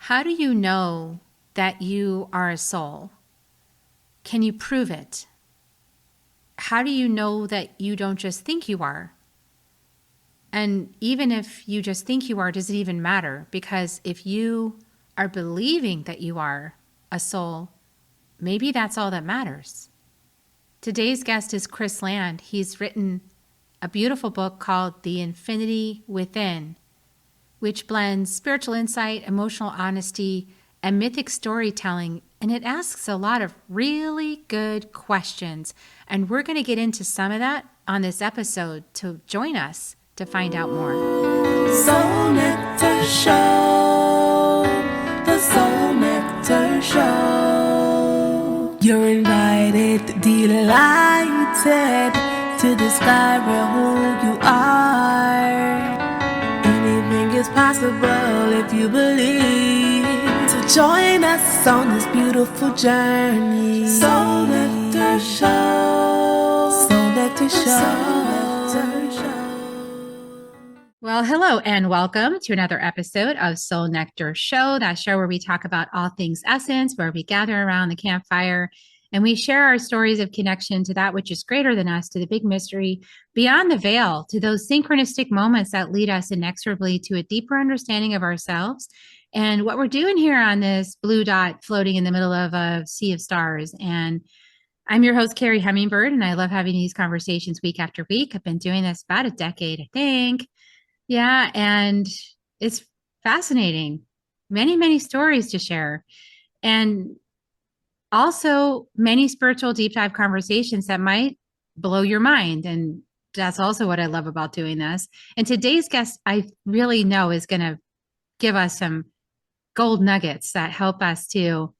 How do you know that you are a soul? Can you prove it? How do you know that you don't just think you are? And even if you just think you are, does it even matter? Because if you are believing that you are a soul, maybe that's all that matters. Today's guest is Kris Land. He's written a beautiful book called The Infinity Within, which blends spiritual insight, emotional honesty, and mythic storytelling. And it asks a lot of really good questions. And we're going to get into some of that on this episode. To join us to find out more. Soul Nectar Show, the Soul Nectar Show. You're invited, delighted to discover who you are. Anything is possible if you believe. So join us on this beautiful journey. Soul Nectar Show. Soul Nectar Show. Well, hello and welcome to another episode of Soul Nectar Show, that show where we talk about all things essence, where we gather around the campfire and we share our stories of connection to that which is greater than us, to the big mystery beyond the veil, to those synchronistic moments that lead us inexorably to a deeper understanding of ourselves and what we're doing here on this blue dot floating in the middle of a sea of stars. And I'm your host, Kerri Hummingbird, and I love having these conversations week after week. I've been doing this about a decade, I think. Yeah, and it's fascinating. Many, many stories to share. And also many spiritual deep dive conversations that might blow your mind. And that's also what I love about doing this. And today's guest, I really know, is going to give us some gold nuggets that help us to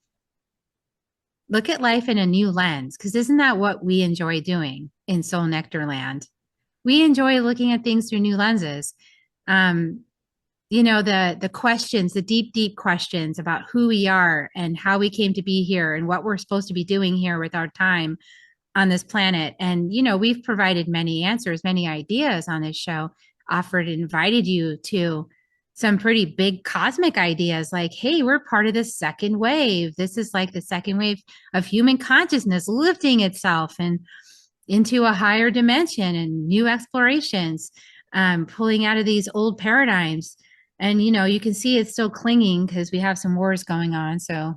look at life in a new lens. Because isn't that what we enjoy doing in Soul Nectar Land? We enjoy looking at things through new lenses. The questions, the deep questions about who we are and how we came to be here and what we're supposed to be doing here with our time on this planet. And, we've provided many answers, many ideas on this show, invited you to some pretty big cosmic ideas like, hey, we're part of the second wave. This is like the second wave of human consciousness lifting itself and into a higher dimension and new explorations, pulling out of these old paradigms. And, you can see it's still clinging because we have some wars going on. So,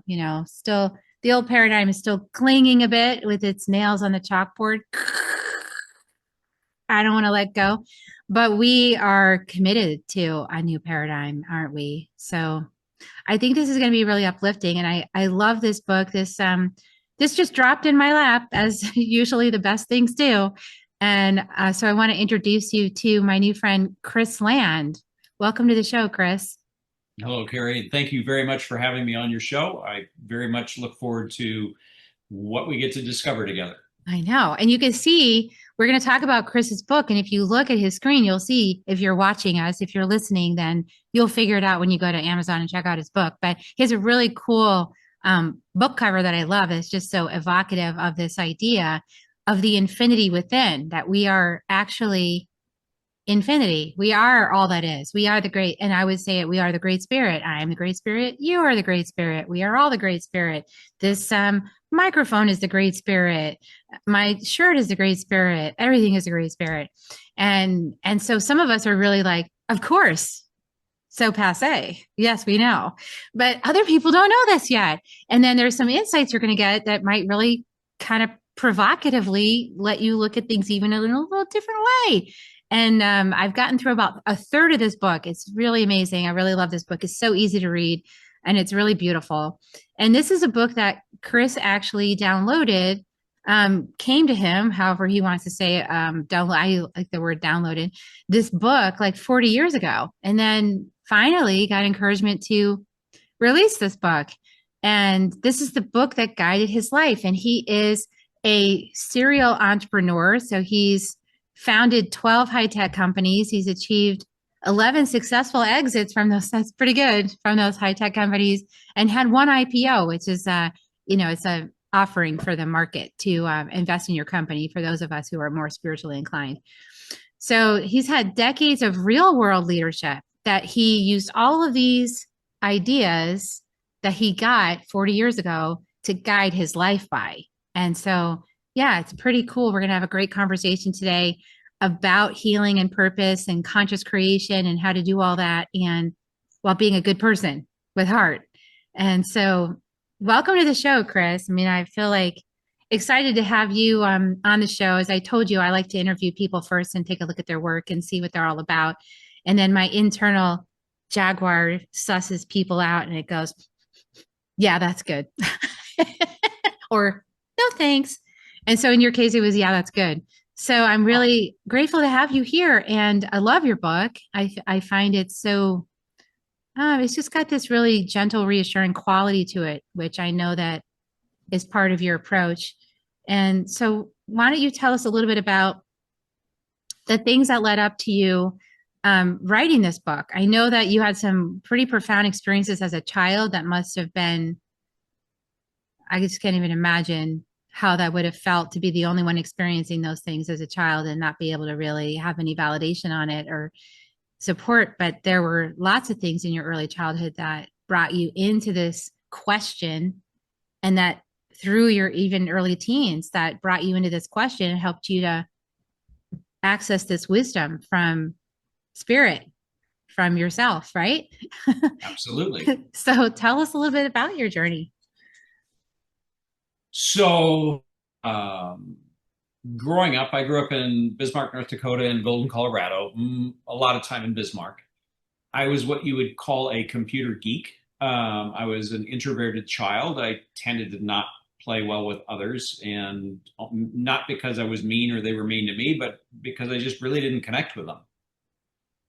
still the old paradigm is still clinging a bit with its nails on the chalkboard. I don't want to let go, but we are committed to a new paradigm, aren't we? So I think this is going to be really uplifting. And I love this book. This just dropped in my lap, as usually the best things do. And so I want to introduce you to my new friend, Kris Land. Welcome to the show, Kris. Hello, Kerri. Thank you very much for having me on your show. I very much look forward to what we get to discover together. I know. And you can see, we're going to talk about Kris's book. And if you look at his screen, you'll see, if you're watching us, if you're listening, then you'll figure it out when you go to Amazon and check out his book. But he has a really cool book cover that I love. It's just so evocative of this idea of the infinity within, that we are actually infinity. We are all that is. We are the great, and I would say it, we are the great spirit. I am the great spirit. You are the great spirit. We are all the great spirit. This microphone is the great spirit. My shirt is the great spirit. Everything is the great spirit. And so some of us are really like, of course, so passe. Yes, we know. But other people don't know this yet. And then there's some insights you're going to get that might really kind of provocatively let you look at things even in a little different way. And I've gotten through about a third of this book. It's really amazing. I really love this book. It's so easy to read and it's really beautiful. And this is a book that Kris actually downloaded, came to him, however he wants to say it. I like the word downloaded, this book like 40 years ago. And then finally got encouragement to release this book. And this is the book that guided his life. And he is a serial entrepreneur. So he's founded 12 high-tech companies. He's achieved 11 successful exits from those. That's pretty good, from those high-tech companies, and had one IPO, which is, it's a offering for the market to invest in your company for those of us who are more spiritually inclined. So he's had decades of real world leadership that he used all of these ideas that he got 40 years ago to guide his life by. And so, yeah, it's pretty cool. We're going to have a great conversation today about healing and purpose and conscious creation and how to do all that and while being a good person with heart. And so, welcome to the show, Kris. I mean, I feel like excited to have you on the show. As I told you, I like to interview people first and take a look at their work and see what they're all about. And then my internal Jaguar susses people out and it goes, yeah, that's good. Or no, thanks. And so in your case, it was, yeah, that's good. So I'm really grateful to have you here. And I love your book. I find it so, it's just got this really gentle, reassuring quality to it, which I know that is part of your approach. And so why don't you tell us a little bit about the things that led up to you writing this book? I know that you had some pretty profound experiences as a child that must have been, I just can't even imagine how that would have felt to be the only one experiencing those things as a child and not be able to really have any validation on it or support. But there were lots of things in your early childhood that brought you into this question, and that through your even early teens that brought you into this question and helped you to access this wisdom from spirit, from yourself, right? Absolutely. So tell us a little bit about your journey. So, growing up, I grew up in Bismarck, North Dakota, and Golden, Colorado. A lot of time in Bismarck. I was what you would call a computer geek. I was an introverted child. I tended to not play well with others, and not because I was mean or they were mean to me, but because I just really didn't connect with them.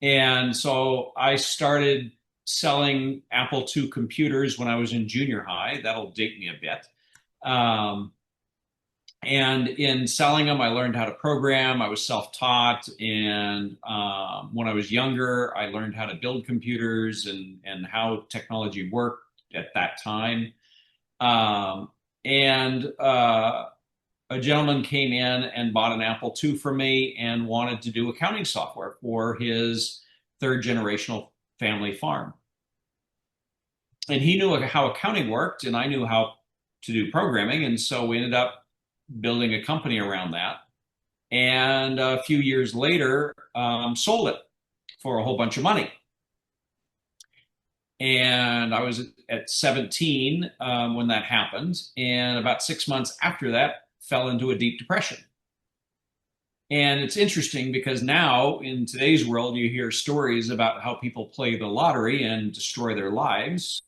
And so I started selling Apple II computers when I was in junior high. That'll date me a bit. Um, and in selling them, I learned how to program. I was self-taught. And when I was younger, I learned how to build computers and how technology worked at that time. And a gentleman came in and bought an Apple II from me and wanted to do accounting software for his third generational family farm. And he knew how accounting worked, and I knew how to do programming. And so we ended up building a company around that. And a few years later, sold it for a whole bunch of money. And I was at 17 when that happened. And about 6 months after that, fell into a deep depression. And it's interesting because now in today's world, you hear stories about how people play the lottery and destroy their lives.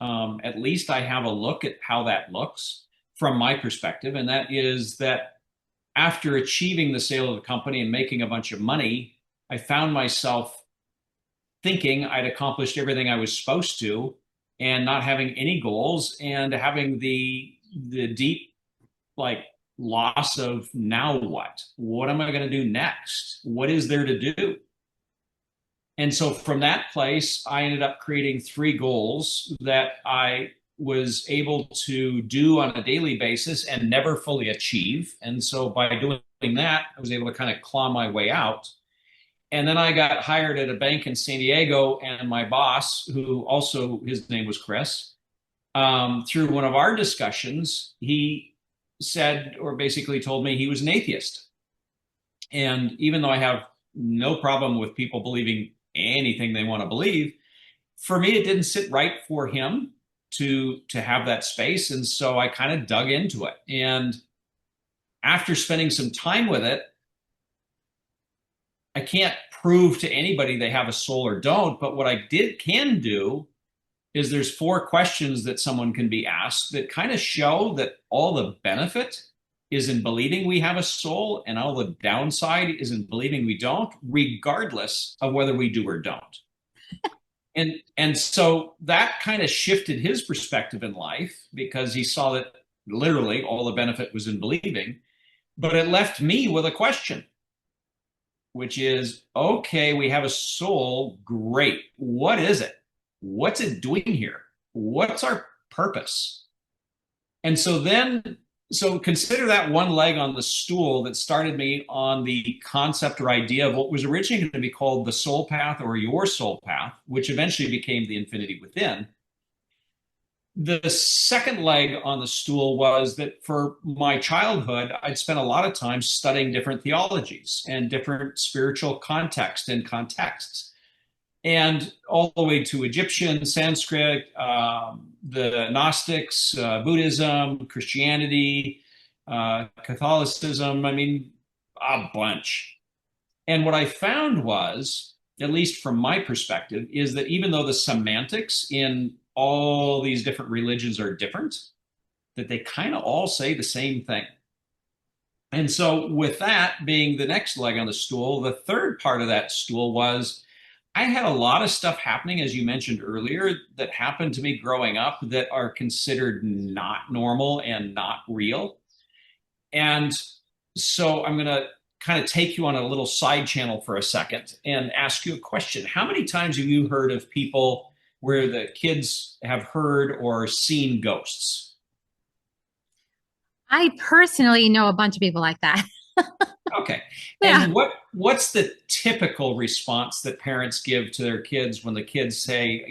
At least I have a look at how that looks from my perspective. And that is that after achieving the sale of the company and making a bunch of money, I found myself thinking I'd accomplished everything I was supposed to and not having any goals and having the deep like loss of now what? What am I going to do next? What is there to do? And so from that place, I ended up creating 3 goals that I was able to do on a daily basis and never fully achieve. And so by doing that, I was able to kind of claw my way out. And then I got hired at a bank in San Diego, and my boss, who also, his name was Kris, through one of our discussions, he said, or basically told me he was an atheist. And even though I have no problem with people believing anything they want to believe, for me, it didn't sit right for him to have that space. And so I kind of dug into it. And after spending some time with it, I can't prove to anybody they have a soul or don't, but what I can do is there's 4 questions that someone can be asked that kind of show that all the benefit is in believing we have a soul and all the downside is in believing we don't, regardless of whether we do or don't. And so that kind of shifted his perspective in life because he saw that literally all the benefit was in believing, but it left me with a question, which is, okay, we have a soul. Great. What is it? What's it doing here? What's our purpose? And so then So consider that one leg on the stool that started me on the concept or idea of what was originally going to be called the soul path or your soul path, which eventually became the infinity within. The second leg on the stool was that for my childhood, I'd spent a lot of time studying different theologies and different spiritual contexts and contexts, and all the way to Egyptian, Sanskrit, the Gnostics, Buddhism, Christianity, Catholicism. I mean, a bunch. And what I found was, at least from my perspective, is that even though the semantics in all these different religions are different, that they kind of all say the same thing. And so, with that being the next leg on the stool, the third part of that stool was I had a lot of stuff happening, as you mentioned earlier, that happened to me growing up that are considered not normal and not real. And so, I'm going to kind of take you on a little side channel for a second and ask you a question. How many times have you heard of people where the kids have heard or seen ghosts? I personally know a bunch of people like that. Okay. Yeah. And what's the typical response that parents give to their kids when the kids say,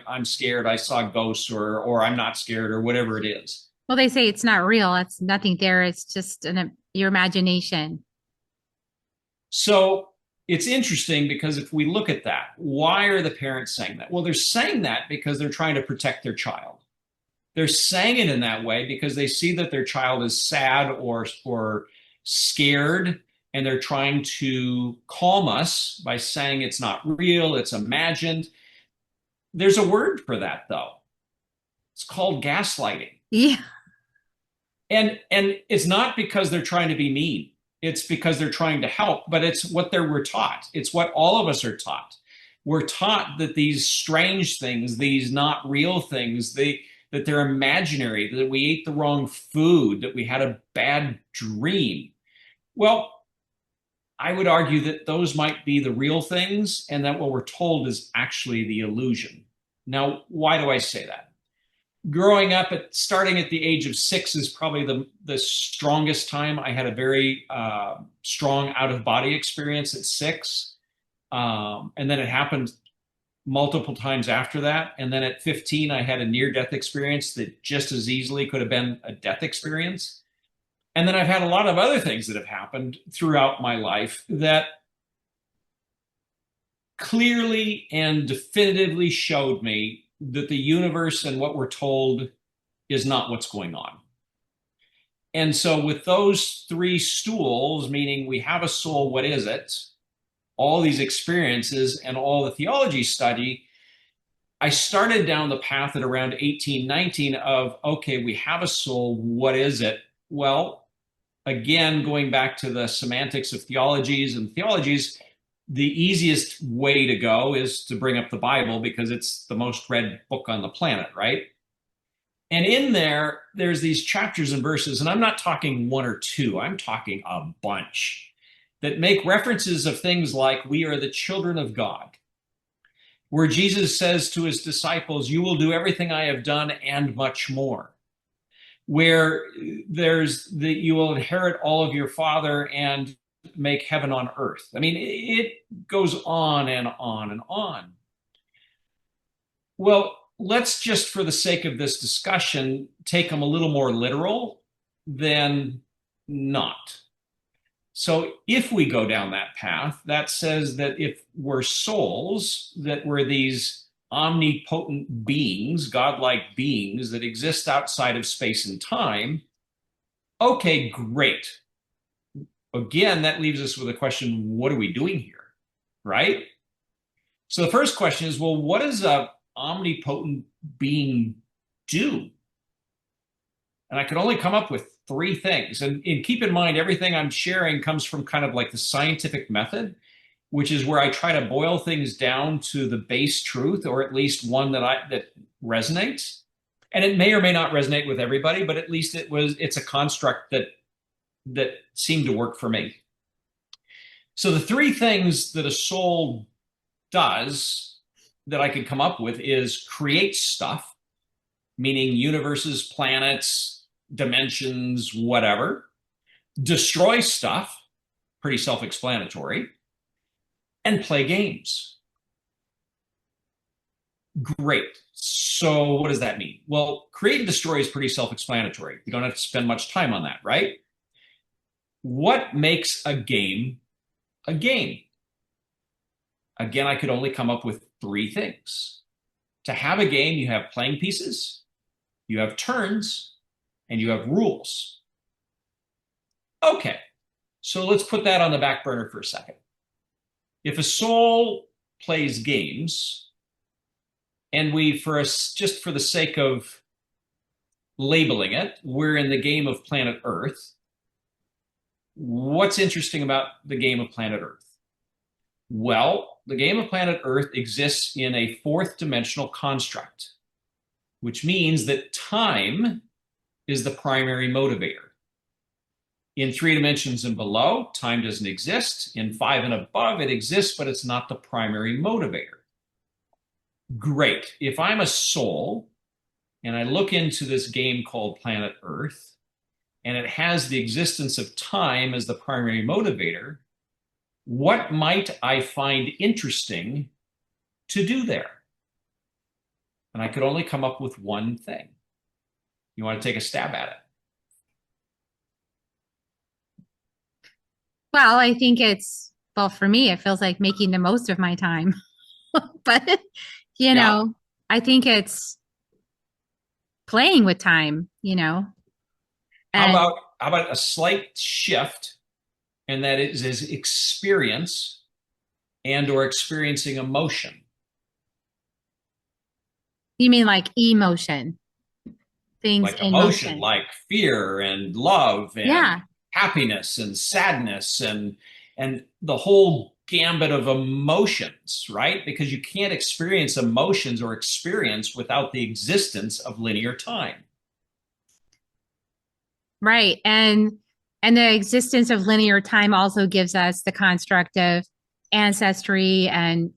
I'm scared, I saw ghosts, or I'm not scared, or whatever it is? Well, they say it's not real. It's nothing there. It's just your imagination. So it's interesting because if we look at that, why are the parents saying that? Well, they're saying that because they're trying to protect their child. They're saying it in that way because they see that their child is sad or scared, and they're trying to calm us by saying it's not real, it's imagined. There's a word for that, though. It's called gaslighting. Yeah. And it's not because they're trying to be mean. It's because they're trying to help, but it's what we're taught. It's what all of us are taught. We're taught that these strange things, these not real things, that they're imaginary, that we ate the wrong food, that we had a bad dream. Well, I would argue that those might be the real things, and that what we're told is actually the illusion. Now, why do I say that? Growing up, starting at the age of 6 is probably the strongest time. I had a very strong out of body experience at 6, and then it happened multiple times after that. And then at 15, I had a near death experience that just as easily could have been a death experience. And then I've had a lot of other things that have happened throughout my life that clearly and definitively showed me that the universe and what we're told is not what's going on. And so, with those three stools, meaning we have a soul, what is it? All these experiences and all the theology study, I started down the path at around 18, 19 of, okay, we have a soul, what is it? Well, again, going back to the semantics of theologies and theologies, the easiest way to go is to bring up the Bible because it's the most read book on the planet, right? And in there, there's these chapters and verses, and I'm not talking one or two, I'm talking a bunch that make references of things like we are the children of God, where Jesus says to his disciples, you will do everything I have done and much more, where there's that you will inherit all of your Father and make heaven on earth. I mean, it goes on and on and on. Well, let's just, for the sake of this discussion, take them a little more literal than not. So if we go down that path, that says that if we're souls, that we're these omnipotent beings, godlike beings that exist outside of space and time, okay, great. Again, that leaves us with a question, what are we doing here, right? So the first question is, well, what does a omnipotent being do? And I could only come up with 3 things. And keep in mind, everything I'm sharing comes from kind of like the scientific method, which is where I try to boil things down to the base truth, or at least one that resonates. And it may or may not resonate with everybody, but at least it's a construct that seemed to work for me. So the 3 things that a soul does that I could come up with is create stuff, meaning universes, planets, dimensions, whatever, destroy stuff, pretty self-explanatory, and play games. Great. So what does that mean? Well, create and destroy is pretty self-explanatory. We don't have to spend much time on that, right? What makes a game a game? Again, I could only come up with three things. To have a game, you have playing pieces, you have turns, and you have rules. Okay, so let's put that on the back burner for a second. If a soul plays games, and we, just for the sake of labeling it, we're in the game of planet Earth, what's interesting about the game of planet Earth? Well, the game of planet Earth exists in a fourth dimensional construct, which means that time is the primary motivator. In 3 dimensions and below, time doesn't exist. In 5 and above, it exists, but it's not the primary motivator. Great. If I'm a soul and I look into this game called Planet Earth, and it has the existence of time as the primary motivator, what might I find interesting to do there? And I could only come up with one thing. You want to take a stab at it? Well, I think well, for me, it feels like making the most of my time. But, Yeah. I think it's playing with time, How and about how about a slight shift, and that is experience and or experiencing emotion. you mean like emotion, things Like in emotion, motion. like fear and love and Yeah. happiness and sadness and the whole gambit of emotions, right? Because you can't experience emotions or experience without the existence of linear time. Right. And the existence of linear time also gives us the construct of ancestry and,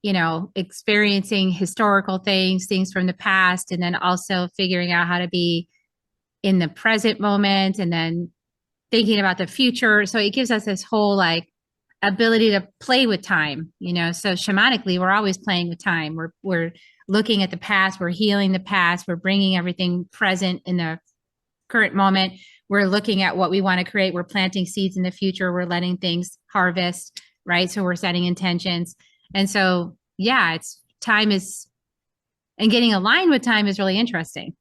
experiencing historical things, things from the past, and then also figuring out how to be in the present moment and then thinking about the future. So it gives us this whole like ability to play with time, So shamanically, we're always playing with time. We're looking at the past, we're healing the past, we're bringing everything present in the current moment. We're looking at what we want to create. We're planting seeds in the future. We're letting things harvest, right? So we're setting intentions. And so, yeah, and getting aligned with time is really interesting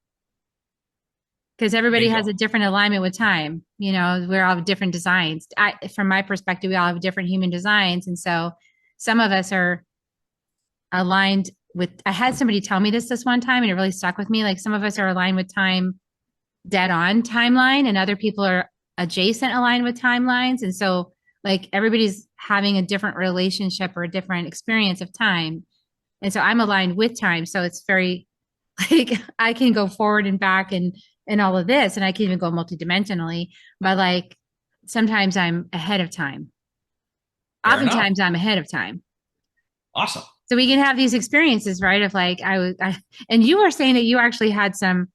because everybody has Bingo. a different alignment with time. We all have different designs. From my perspective, we all have different human designs. And so some of us are aligned with, I had somebody tell me this one time and it really stuck with me. Like some of us are aligned with time dead on timeline and other people are adjacent aligned with timelines. And so like everybody's having a different relationship or a different experience of time. And so I'm aligned with time. So it's very like I can go forward and back and all of this. And I can even go multidimensionally, but like sometimes I'm ahead of time. Fair enough. Oftentimes I'm ahead of time. Awesome. So we can have these experiences, right? Of like and you were saying that you actually had some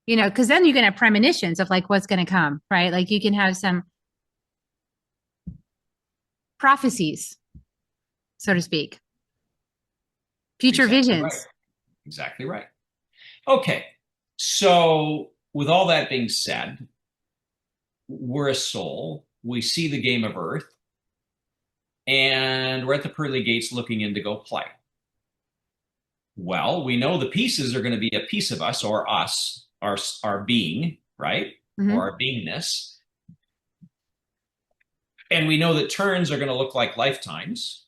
because then you can have premonitions of like what's going to come, right? Like you can have some prophecies, so to speak, future Exactly right. visions. Exactly right. Okay. So, with all that being said, we're a soul. We see the game of Earth, and we're at the pearly gates looking in to go play. Well, we know the pieces are going to be a piece of us or us, our being, right? Or Mm-hmm. our beingness. And we know that turns are going to look like lifetimes.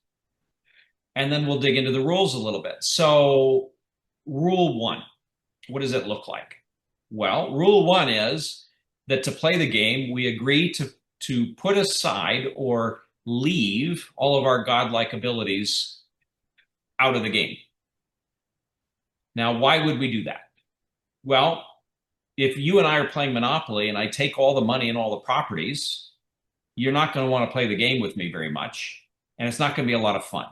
And then we'll dig into the rules a little bit. So, rule one, what does it look like? Well, rule one is that to play the game, we agree to put aside or leave all of our godlike abilities out of the game. Now, why would we do that? Well, if you and I are playing Monopoly and I take all the money and all the properties, you're not going to want to play the game with me very much, and it's not going to be a lot of fun.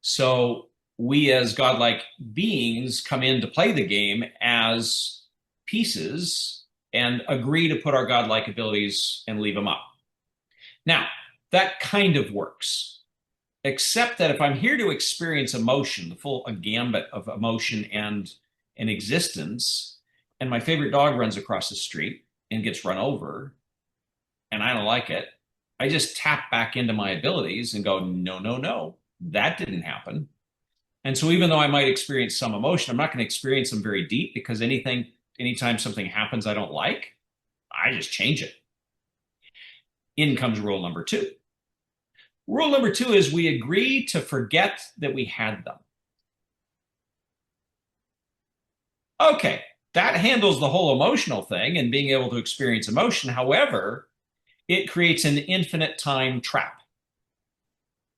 So we as godlike beings come in to play the game as pieces and agree to put our godlike abilities and leave them up. Now, that kind of works, except that if I'm here to experience emotion, the full gambit of emotion and an existence, and my favorite dog runs across the street and gets run over, and I don't like it, I just tap back into my abilities and go, no, no, no, that didn't happen. And so even though I might experience some emotion, I'm not going to experience them very deep, because anytime something happens I don't like, I just change it. In comes rule number 2. Rule number 2 is we agree to forget that we had them. Okay, that handles the whole emotional thing and being able to experience emotion. However, it creates an infinite time trap.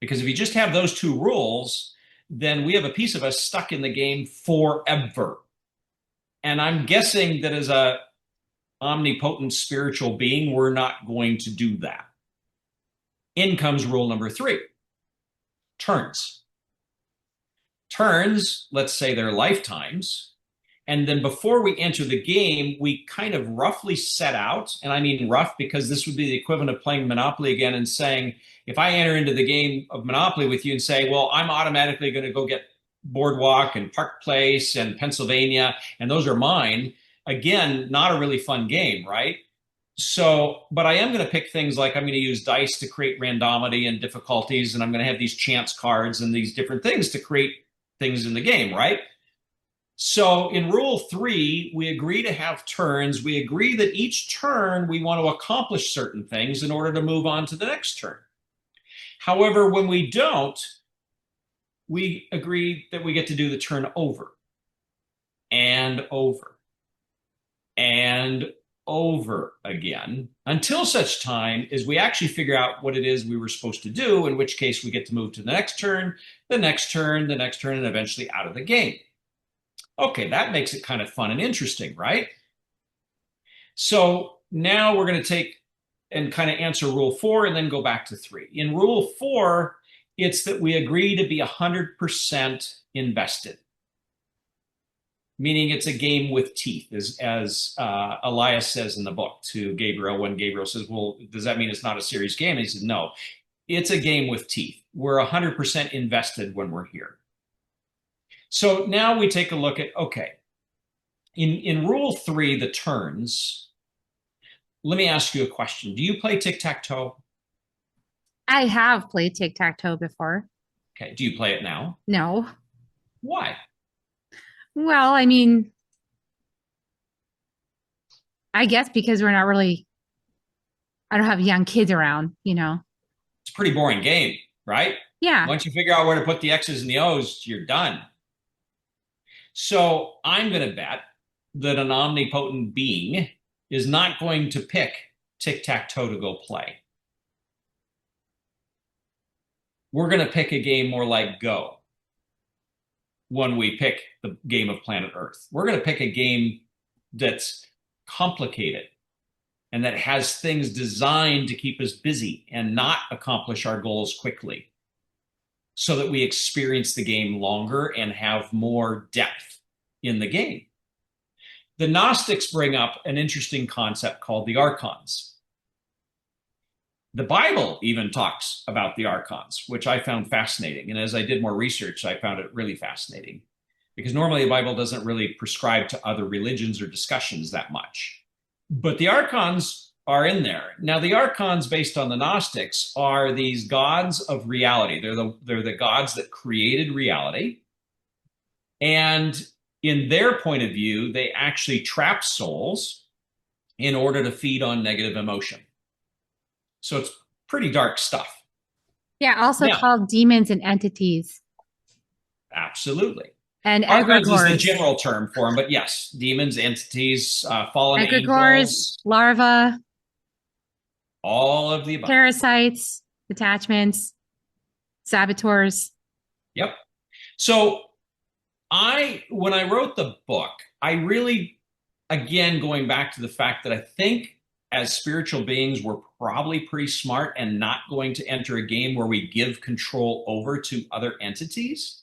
Because if you just have those 2 rules, then we have a piece of us stuck in the game forever. And I'm guessing that as a omnipotent spiritual being, we're not going to do that. In comes rule number 3, turns. Turns, let's say they're lifetimes. And then before we enter the game, we kind of roughly set out, and I mean rough because this would be the equivalent of playing Monopoly again and saying, if I enter into the game of Monopoly with you and say, well, I'm automatically going to go get Boardwalk and Park Place and Pennsylvania, and those are mine, again, not a really fun game, right? So, but I am going to pick things like I'm going to use dice to create randomity and difficulties, and I'm going to have these chance cards and these different things to create things in the game, right? So in rule 3, we agree to have turns. We agree that each turn we want to accomplish certain things in order to move on to the next turn. However, when we don't, we agree that we get to do the turn over and over and over again until such time as we actually figure out what it is we were supposed to do, in which case we get to move to the next turn, the next turn, the next turn, and eventually out of the game. Okay, that makes it kind of fun and interesting, right? So now we're going to take and kind of answer rule 4 and then go back to 3. In rule 4, it's that we agree to be 100% invested, meaning it's a game with teeth, as Elias says in the book to Gabriel, when Gabriel says, well, does that mean it's not a serious game? And he says, no, it's a game with teeth. We're 100% invested when we're here. So now we take a look at, okay, in rule 3, the turns, let me ask you a question. Do you play tic-tac-toe? I have played tic-tac-toe before. Okay, do you play it now? No. Why? Well, I mean, I guess because we're not really, I don't have young kids around, you know. It's a pretty boring game, right? Yeah. Once you figure out where to put the X's and the O's, you're done. So I'm going to bet that an omnipotent being is not going to pick tic-tac-toe to go play. We're going to pick a game more like Go when we pick the game of Planet Earth. We're going to pick a game that's complicated and that has things designed to keep us busy and not accomplish our goals quickly, so that we experience the game longer and have more depth in the game. The Gnostics bring up an interesting concept called the archons. The Bible even talks about the archons, which I found fascinating. And as I did more research, I found it really fascinating, because normally the Bible doesn't really prescribe to other religions or discussions that much. But the archons are in there. Now, the archons, based on the Gnostics, are these gods of reality. They're the gods that created reality. And in their point of view, they actually trap souls in order to feed on negative emotion. So it's pretty dark stuff. Yeah, also called demons and entities. Absolutely. And archons egregores. is the general term for them, but yes, demons, entities, fallen egregores, angels, larvae, all of the above. Parasites, attachments, saboteurs. Yep. So when I wrote the book, I really, again, going back to the fact that I think as spiritual beings, we're probably pretty smart and not going to enter a game where we give control over to other entities.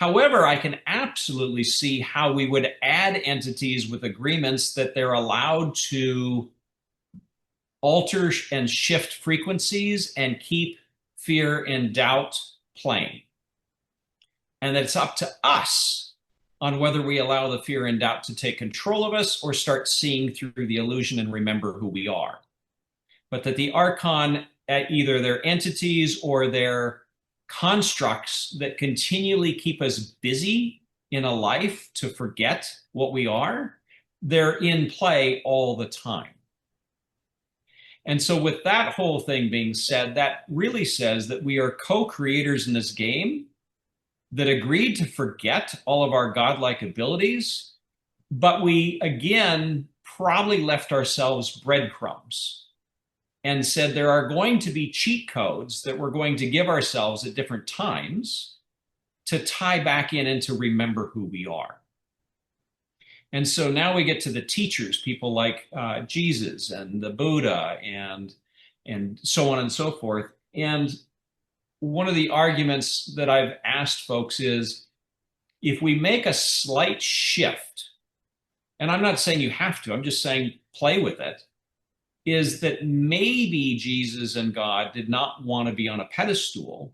However, I can absolutely see how we would add entities with agreements that they're allowed to alter and shift frequencies and keep fear and doubt playing. And that it's up to us on whether we allow the fear and doubt to take control of us or start seeing through the illusion and remember who we are. But that the Archon, either their entities or their constructs that continually keep us busy in a life to forget what we are, they're in play all the time. And so with that whole thing being said, that really says that we are co-creators in this game that agreed to forget all of our godlike abilities, but we, again, probably left ourselves breadcrumbs and said there are going to be cheat codes that we're going to give ourselves at different times to tie back in and to remember who we are. And so now we get to the teachers, people like Jesus and the Buddha and so on and so forth. And one of the arguments that I've asked folks is, if we make a slight shift, and I'm not saying you have to, I'm just saying play with it, is that maybe Jesus and God did not want to be on a pedestal.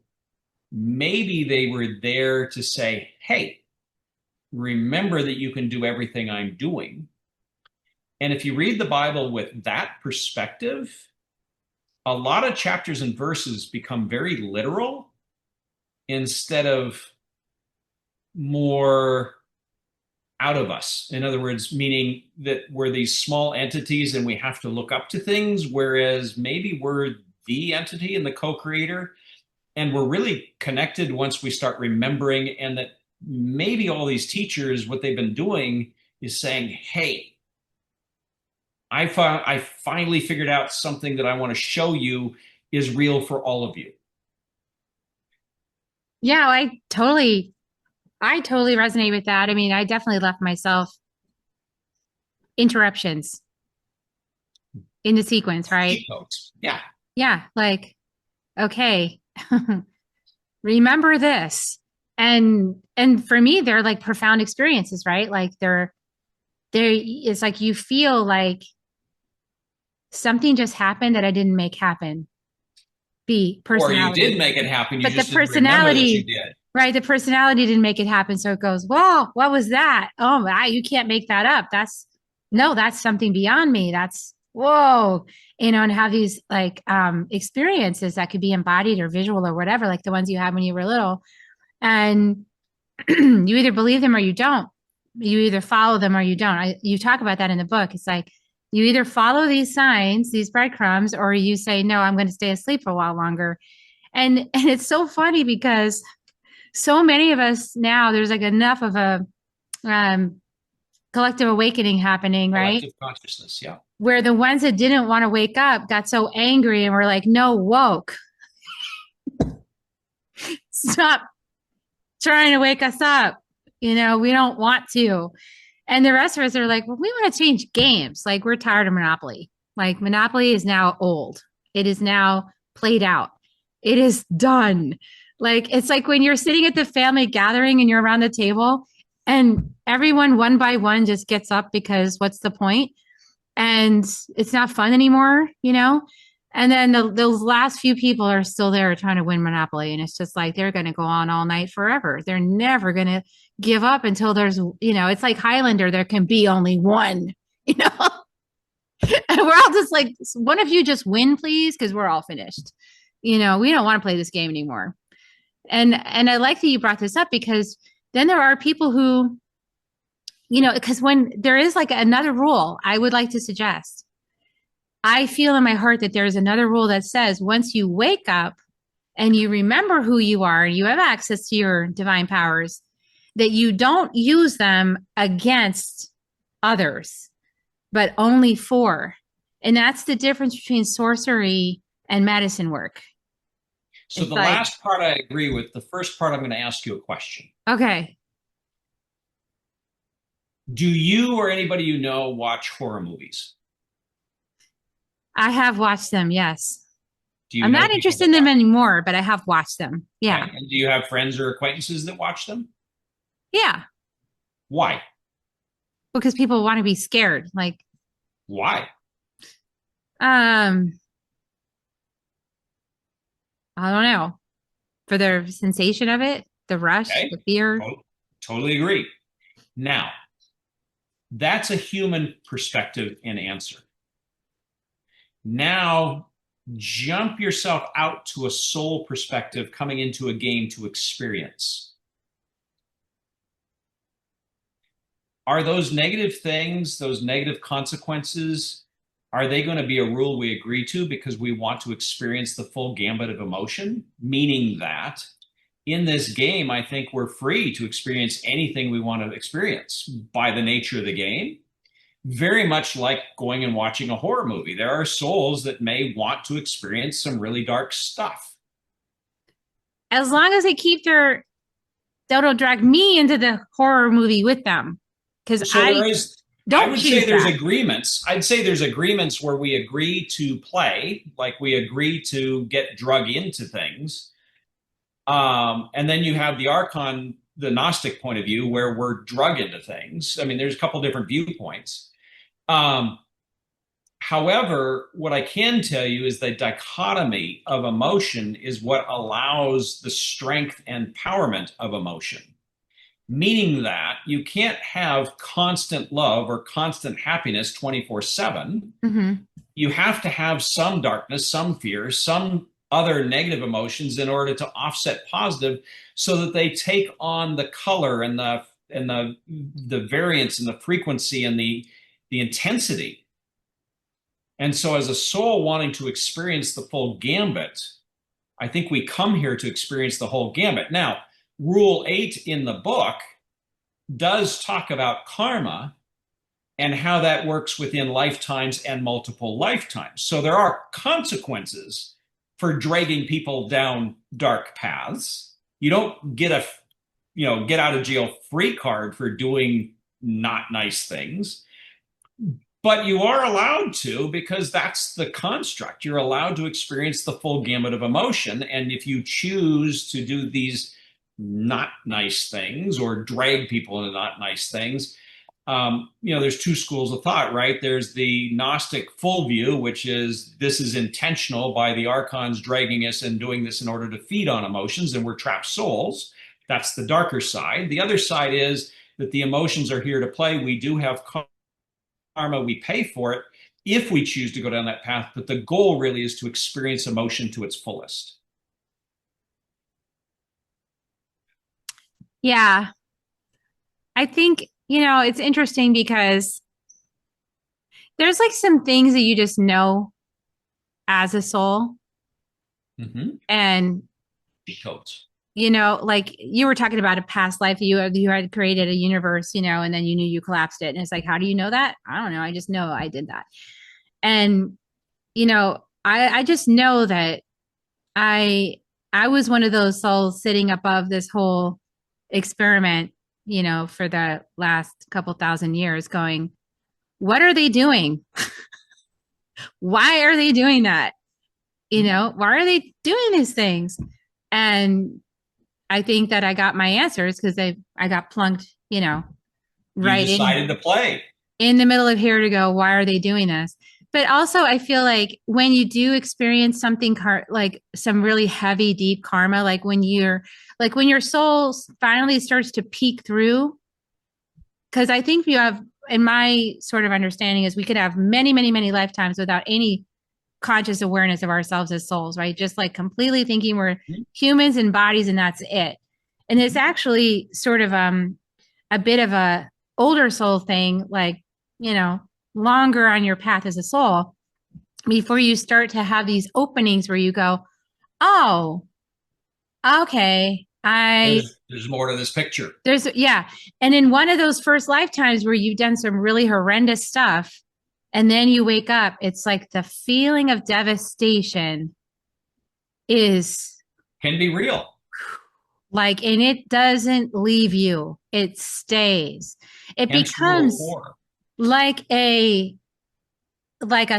Maybe they were there to say, hey, remember that you can do everything I'm doing. And if you read the Bible with that perspective, a lot of chapters and verses become very literal instead of more out of us. In other words, meaning that we're these small entities and we have to look up to things, whereas maybe we're the entity and the co-creator, and we're really connected once we start remembering, and that maybe all these teachers, what they've been doing is saying, hey, I finally figured out something that I want to show you is real for all of you. Yeah, I totally resonate with that. I mean, I definitely left myself interruptions in the sequence, right? Yeah. Yeah, like, okay, remember this. And for me, they're like profound experiences, right? Like it's like you feel like something just happened that I didn't make happen. Personality. Or you did make it happen, you but just the didn't remember that you personality, did. right? The personality didn't make it happen. So it goes, whoa, what was that? Oh my, you can't make that up. That's something beyond me. That's whoa, and have these like experiences that could be embodied or visual or whatever, like the ones you had when you were little. And you either believe them or you don't. You either follow them or you don't. You talk about that in the book. It's like you either follow these signs, these breadcrumbs, or you say, no, I'm going to stay asleep for a while longer. And it's so funny because so many of us now, there's like enough of a collective awakening happening, right? Collective consciousness, yeah. Where the ones that didn't want to wake up got so angry and were like, no, woke. Stop trying to wake us up. We don't want to. And the rest of us are like, well, we want to change games. Like, we're tired of Monopoly. Like, Monopoly is now old. It is now played out. It is done. Like, it's like when you're sitting at the family gathering and you're around the table and everyone one by one just gets up because what's the point? And it's not fun anymore, And then those last few people are still there trying to win Monopoly. And it's just like, they're going to go on all night forever. They're never going to give up until there's, it's like Highlander. There can be only one, And we're all just like, one of you just win, please. Cause we're all finished. We don't want to play this game anymore. And I like that you brought this up, because then there are people who, because when there is like another rule, I would like to suggest, I feel in my heart that there's another rule that says once you wake up and you remember who you are and you have access to your divine powers, that you don't use them against others, but only for. And that's the difference between sorcery and medicine work. So the last part I agree with. The first part, I'm going to ask you a question. Okay. Do you or anybody you know watch horror movies? I have watched them, yes. I'm not interested in them anymore, but I have watched them. Yeah. Okay. And do you have friends or acquaintances that watch them? Yeah, Why? because people want to be scared. Like, Why? um, I don't know, for the sensation of it, the rush, Okay. the fear. Totally agree. Now, that's a human perspective and answer. Now, jump yourself out to a soul perspective coming into a game to experience. Are those negative things, those negative consequences, are they going to be a rule we agree to because we want to experience the full gambit of emotion? Meaning that in this game, I think we're free to experience anything we want to experience by the nature of the game. Very much like going and watching a horror movie. There are souls that may want to experience some really dark stuff. As long as they don't drag me into the horror movie with them, because So I there is, I don't would say choose there's that. agreements. I'd say there's agreements where we agree to play, like we agree to get drug into things. And then you have the Archon, the Gnostic point of view, where we're drug into things. I mean, there's a couple different viewpoints. Um, However, what I can tell you is the dichotomy of emotion is what allows the strength and empowerment of emotion, meaning that you can't have constant love or constant happiness 24/7. Mm-hmm. You have to have some darkness, some fear, some other negative emotions in order to offset positive so that they take on the color and the variance and the frequency and the intensity. And so, as a soul wanting to experience the full gambit, I think we come here to experience the whole gambit. Now, Rule 8 in the book does talk about karma and how that works within lifetimes and multiple lifetimes. So, there are consequences for dragging people down dark paths. You don't get a get out of jail free card for doing not nice things, but you are allowed to because that's the construct. You're allowed to experience the full gamut of emotion. And if you choose to do these not nice things or drag people into not nice things, there's two schools of thought, right? There's the Gnostic full view, which is this is intentional by the archons dragging us and doing this in order to feed on emotions, and we're trapped souls. That's the darker side. The other side is that the emotions are here to play. We do have karma, we pay for it if we choose to go down that path, but the goal really is to experience emotion to its fullest. Yeah. I think, it's interesting because there's like some things that you just know as a soul. Mm-hmm. And, Codes. like you were talking about a past life, you had created a universe, and then you knew you collapsed it. And it's like, how do you know that? I don't know. I just know I did that. And, I just know that I I was one of those souls sitting above this whole experiment, for the last couple thousand years going, what are they doing? Why are they doing that? Why are they doing these things? And I think that I got my answers because I got plunked, You right decided to play. in the middle of here to go, why are they doing this? But also, I feel like when you do experience something like some really heavy, deep karma, like when your soul finally starts to peek through, because I think you have, in my sort of understanding, is we could have many, many, many lifetimes without any conscious awareness of ourselves as souls, right? Just like completely thinking we're humans and bodies and that's it. And it's actually sort of a bit of a older soul thing, like, longer on your path as a soul before you start to have these openings where you go, oh, okay, There's more to this picture. yeah. And in one of those first lifetimes where you've done some really horrendous stuff, and then you wake up, it's like the feeling of devastation Can be real. like, and it doesn't leave you, it stays. It Hence rule becomes 4. like a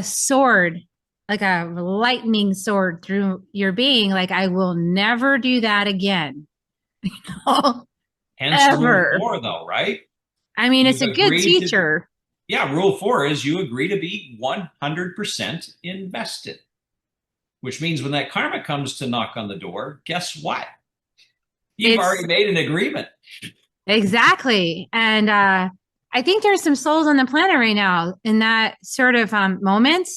sword, like a lightning sword through your being. Like, I will never do that again. Hence rule ever. 4, though, right? I mean, You it's a good agree to, teacher. yeah, rule 4 is you agree to be 100% invested, which means when that karma comes to knock on the door, guess what? You've It's already made an agreement. exactly. And I think there's some souls on the planet right now in that sort of moment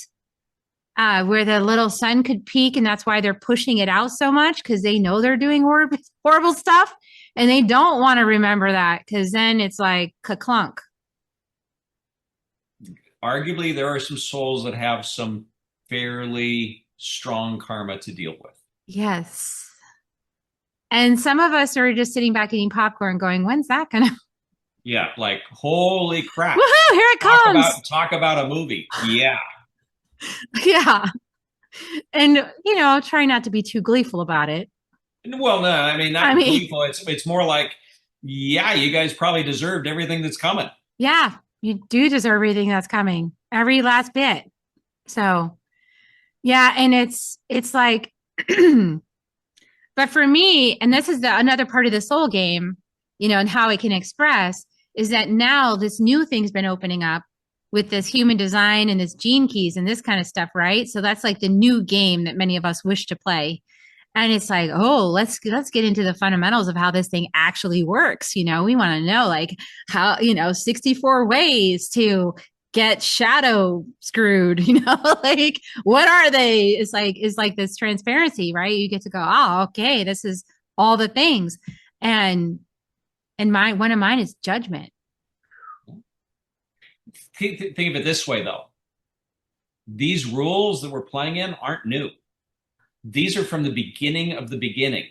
where the little sun could peak, and that's why they're pushing it out so much because they know they're doing horrible, horrible stuff, and they don't want to remember that because then it's like ka-clunk. Arguably, there are some souls that have some fairly strong karma to deal with. Yes. And some of us are just sitting back eating popcorn going, when's that gonna Yeah, like holy crap. woohoo, here it comes. Talk about a movie. Yeah. Yeah. And try not to be too gleeful about it. Well, no, I mean I not mean, gleeful. It's more like, yeah, you guys probably deserved everything that's coming. yeah, you do deserve everything that's coming, every last bit. So yeah, and it's like but for me, and this is another part of the soul game, and how it can express is that now this new thing's been opening up with this human design and this gene keys and this kind of stuff, right? So that's like the new game that many of us wish to play. And it's like, oh, let's get into the fundamentals of how this thing actually works. We want to know like how, 64 ways to get shadow screwed, like what are they? It's like this transparency, right? You get to go, oh, okay, this is all the things. And one of mine is judgment. Think of it this way, though. These rules that we're playing in aren't new. These are from the beginning of the beginning.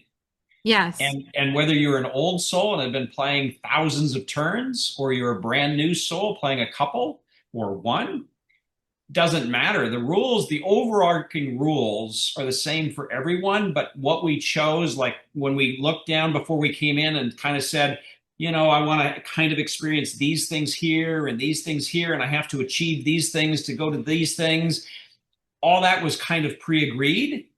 Yes. And whether you're an old soul and have been playing thousands of turns, or you're a brand new soul playing a couple or one, doesn't matter. The rules, the overarching rules are the same for everyone, but what we chose, like when we looked down before we came in and kind of said, I want to kind of experience these things here and these things here, and I have to achieve these things to go to these things. All that was kind of pre-agreed.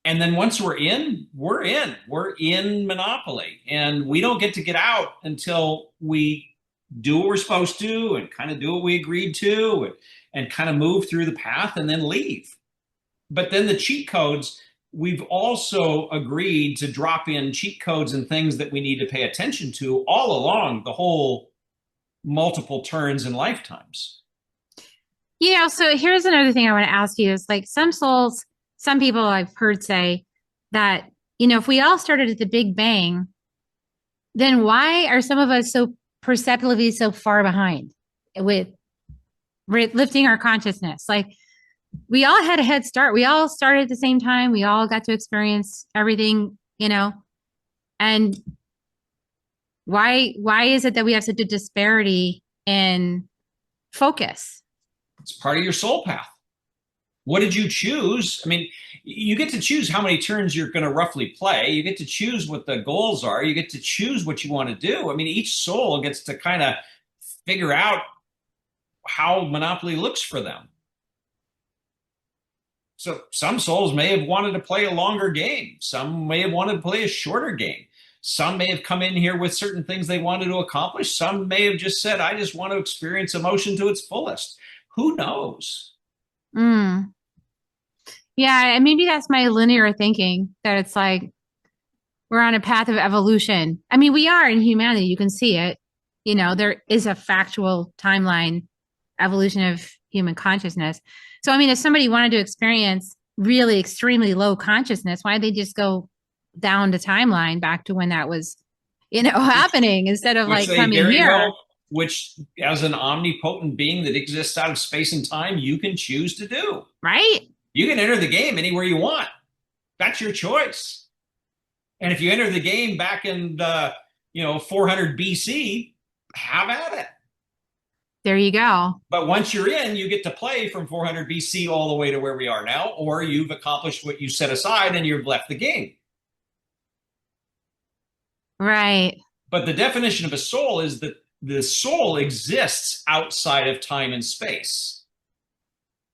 And then once we're in, we're in. We're in Monopoly. And we don't get to get out until we do what we're supposed to and kind of do what we agreed to and kind of move through the path and then leave. But then the cheat codes, we've also agreed to drop in cheat codes and things that we need to pay attention to all along the whole multiple turns and lifetimes. So here's another thing I want to ask you is like some souls, some people I've heard say that, if we all started at the Big Bang, then why are some of us so perceptively so far behind with lifting our consciousness? Like we all had a head start. We all started at the same time. We all got to experience everything, and why is it that we have such a disparity in focus? It's part of your soul path. What did you choose? I mean, you get to choose how many turns you're going to roughly play. You get to choose what the goals are. You get to choose what you want to do. I mean, each soul gets to kind of figure out how Monopoly looks for them. So some souls may have wanted to play a longer game. Some may have wanted to play a shorter game. Some may have come in here with certain things they wanted to accomplish. Some may have just said, I just want to experience emotion to its fullest. Who knows? Yeah, and maybe that's my linear thinking that it's like we're on a path of evolution. I mean, we are in humanity. You can see it. There is a factual timeline evolution of human consciousness. So, I mean, if somebody wanted to experience really extremely low consciousness, why they just go down the timeline back to when that was, happening instead of like coming here? Well, which, as an omnipotent being that exists out of space and time, you can choose to do. Right? You can enter the game anywhere you want. That's your choice. And if you enter the game back in, 400 BC, have at it. There you go. But once you're in, you get to play from 400 BC all the way to where we are now, or you've accomplished what you set aside and you've left the game. Right. But the definition of a soul is that the soul exists outside of time and space.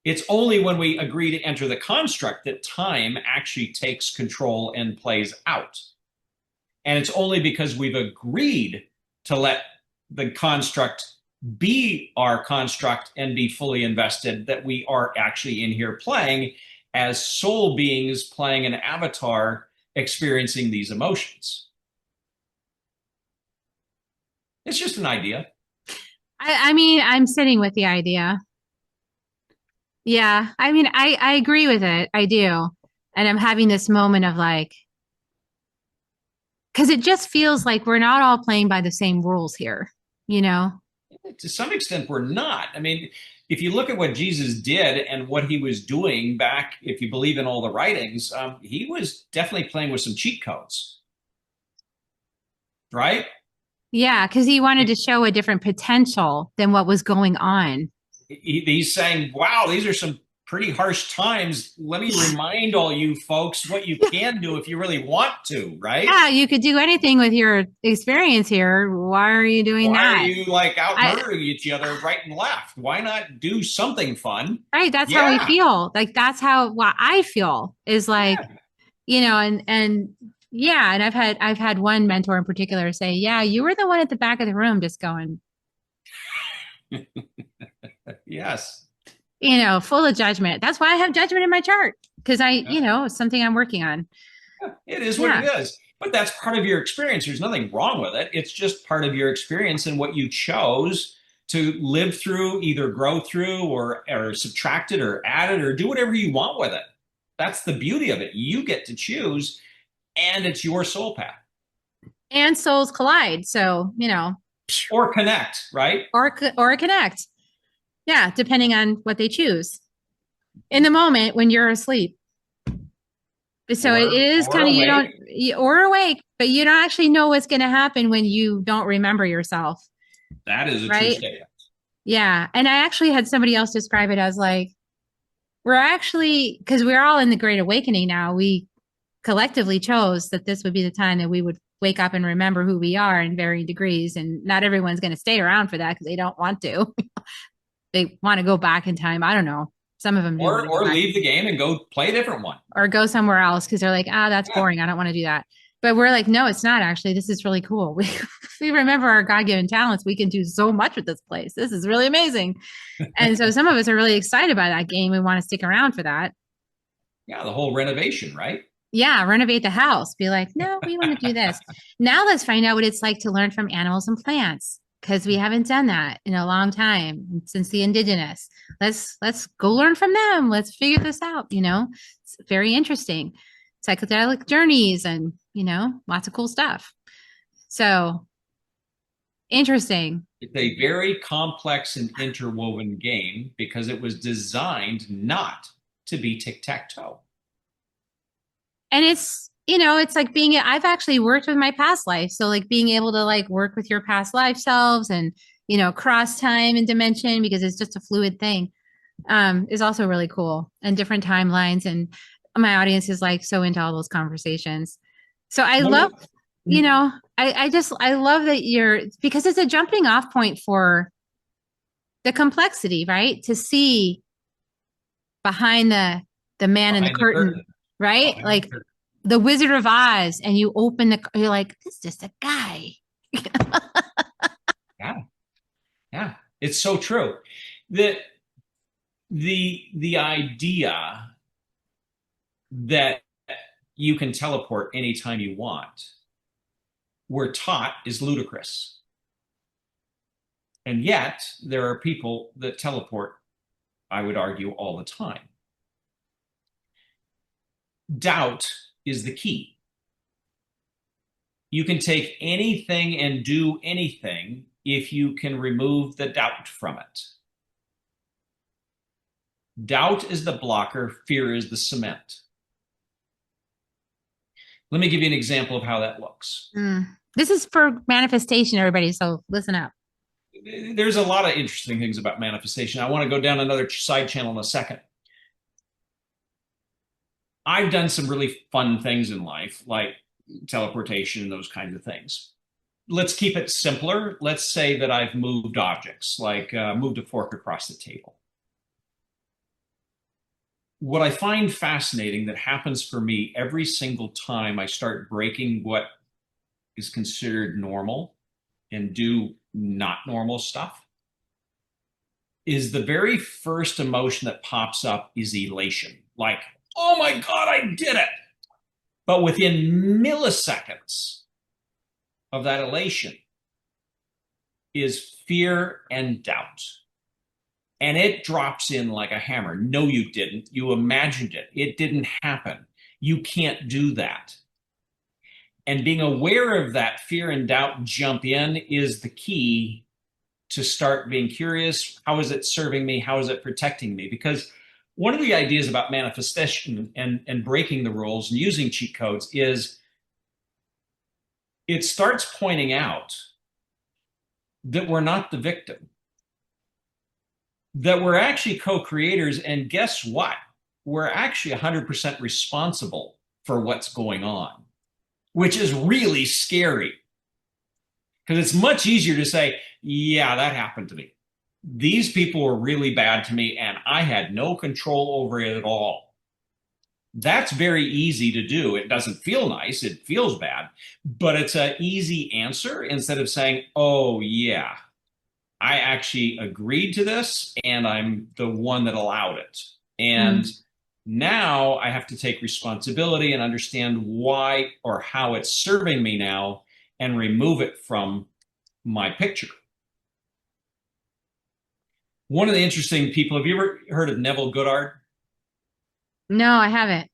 It's only when we agree to enter the construct that time actually takes control and plays out. And it's only because we've agreed to let the construct be our construct and be fully invested that we are actually in here playing as soul beings playing an avatar experiencing these emotions. It's just an idea. I mean, I'm sitting with the idea. Yeah. I mean, I agree with it. I do. And I'm having this moment of like, because it just feels like we're not all playing by the same rules here, you know? To some extent, we're not. I mean, if you look at what Jesus did and what he was doing back, if you believe in all the writings, he was definitely playing with some cheat codes, right? Yeah, because he wanted to show a different potential than what was going on. He's saying, wow, these are some pretty harsh times. Let me remind all you folks what you can do if you really want to, right? Yeah, you could do anything with your experience here. Why are you doing Why are that? you like out I, murdering each other right and left? Why not do something fun? right, that's how we Yeah. feel. Like that's how what I feel is like, Yeah. and yeah, and I've had one mentor in particular say, "Yeah, you were the one at the back of the room just going, Yes. full of judgment." That's why I have judgment in my chart because it's something I'm working on. It is what it Yeah. is. But that's part of your experience. There's nothing wrong with it. It's just part of your experience and what you chose to live through, either grow through or subtract it or add it or do whatever you want with it. That's the beauty of it. You get to choose, and it's your soul path. And souls collide. So, Or connect, right? or connect. Yeah, depending on what they choose. In the moment when you're asleep. So it is Or kind of awake. or awake, but you don't actually know what's going to happen when you don't remember yourself, That is a true right? statement. Yeah. And I actually had somebody else describe it as like, we're actually, because we're all in the Great Awakening now, we collectively chose that this would be the time that we would wake up and remember who we are in varying degrees. And not everyone's going to stay around for that because they don't want to. They want to go back in time. I don't know. Some of them do want to go Or back leave the game and go play a different one. or go somewhere else because they're like, that's Yeah. boring. I don't want to do that. But we're like, no, it's not actually. This is really cool. We remember our God given talents. We can do so much with this place. This is really amazing. And so some of us are really excited by that game. We want to stick around for that. Yeah, the whole renovation, right? Yeah, renovate the house. Be like, no, we want to do this. Now let's find out what it's like to learn from animals and plants because we haven't done that in a long time since the indigenous. Let's go learn from them. Let's figure this out. It's very interesting. Psychedelic journeys and lots of cool stuff. So interesting. It's a very complex and interwoven game because it was designed not to be tic-tac-toe. And it's like I've actually worked with my past life. So like being able to like work with your past life selves and, cross time and dimension because it's just a fluid thing, is also really cool and different timelines. And my audience is like so into all those conversations. So I love, I love that because it's a jumping off point for the complexity, right? To see behind the man in the curtain, right? Behind the Like curtain. the Wizard of Oz, and you're like, this is just a guy. Yeah. Yeah. It's so true. The the idea that you can teleport anytime you want, we're taught is ludicrous. And yet there are people that teleport, I would argue, all the time. Doubt is the key. You can take anything and do anything if you can remove the doubt from it. Doubt is the blocker, fear is the cement. Let me give you an example of how that looks. This is for manifestation, everybody. So listen up. There's a lot of interesting things about manifestation. I want to go down another side channel in a second. I've done some really fun things in life, like teleportation and those kinds of things. Let's keep it simpler. Let's say that I've moved objects, like moved a fork across the table. What I find fascinating that happens for me every single time I start breaking what is considered normal and do not normal stuff, is the very first emotion that pops up is elation. Like, oh my God, I did it. But within milliseconds of that elation is fear and doubt. And it drops in like a hammer. No, you didn't. You imagined it. It didn't happen. You can't do that. And being aware of that fear and doubt jump in is the key to start being curious. How is it serving me? How is it protecting me? Because one of the ideas about manifestation and breaking the rules and using cheat codes is it starts pointing out that we're not the victim, that we're actually co-creators. And guess what? We're actually 100% responsible for what's going on, which is really scary. Because it's much easier to say, yeah, that happened to me. These people were really bad to me and I had no control over it at all. That's very easy to do. It doesn't feel nice. It feels bad, but it's an easy answer instead of saying, oh yeah, I actually agreed to this and I'm the one that allowed it. And now I have to take responsibility and understand why or how it's serving me now and remove it from my picture. One of the interesting people, have you ever heard of Neville Goddard? No, I haven't.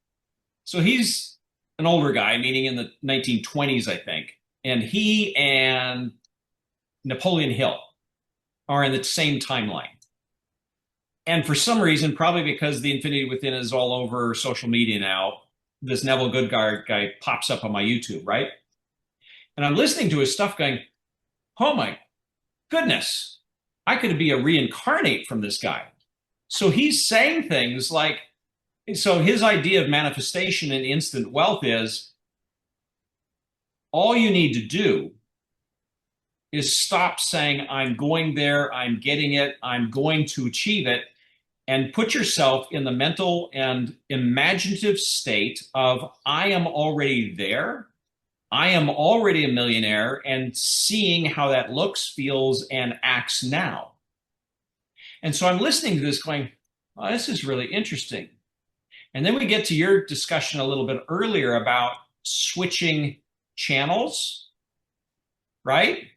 So he's an older guy, meaning in the 1920s, I think. And he and Napoleon Hill are in the same timeline. And for some reason, probably because the Infinity Within is all over social media now, this Neville Goddard guy pops up on my YouTube, right? And I'm listening to his stuff going, oh my goodness, I could be a reincarnate from this guy. So he's saying things like, so his idea of manifestation and instant wealth is all you need to do is stop saying, I'm going there, I'm getting it, I'm going to achieve it, and put yourself in the mental and imaginative state of, I am already there. I am already a millionaire, and seeing how that looks, feels, and acts now. And so I'm listening to this going, oh, this is really interesting. And then we get to your discussion a little bit earlier about switching channels, right?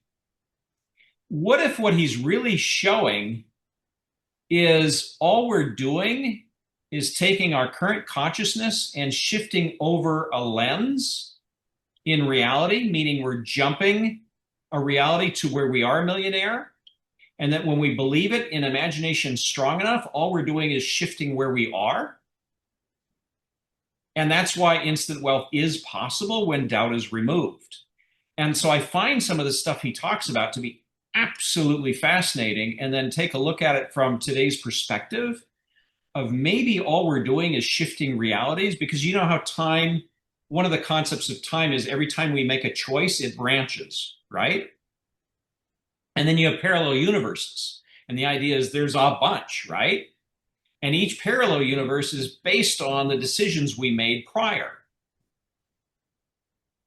What if what he's really showing is all we're doing is taking our current consciousness and shifting over a lens in reality, meaning we're jumping a reality to where we are a millionaire. And that when we believe it in imagination strong enough, all we're doing is shifting where we are. And that's why instant wealth is possible when doubt is removed. And so I find some of the stuff he talks about to be absolutely fascinating, and then take a look at it from today's perspective of maybe all we're doing is shifting realities, because you know how time, one of the concepts of time is every time we make a choice, it branches, right? And then you have parallel universes. And the idea is there's a bunch, right? And each parallel universe is based on the decisions we made prior.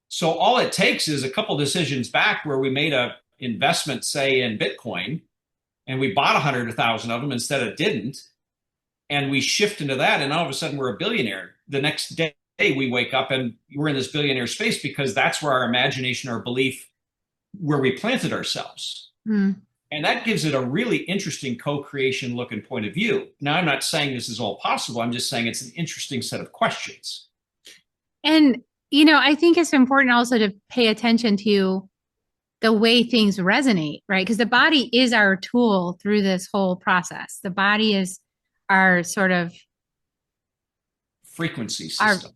So all it takes is a couple decisions back where we made a investment, say in Bitcoin, and we bought 100,000 of them instead of didn't. And we shift into that, and all of a sudden we're a billionaire. The next day we wake up and we're in this billionaire space because that's where our imagination or belief, where we planted ourselves. And that gives it a really interesting co-creation look and point of view. Now, I'm not saying this is all possible. I'm just saying it's an interesting set of questions. And, you know, I think it's important also to pay attention to the way things resonate, right? Because the body is our tool through this whole process. The body is our sort of frequency system.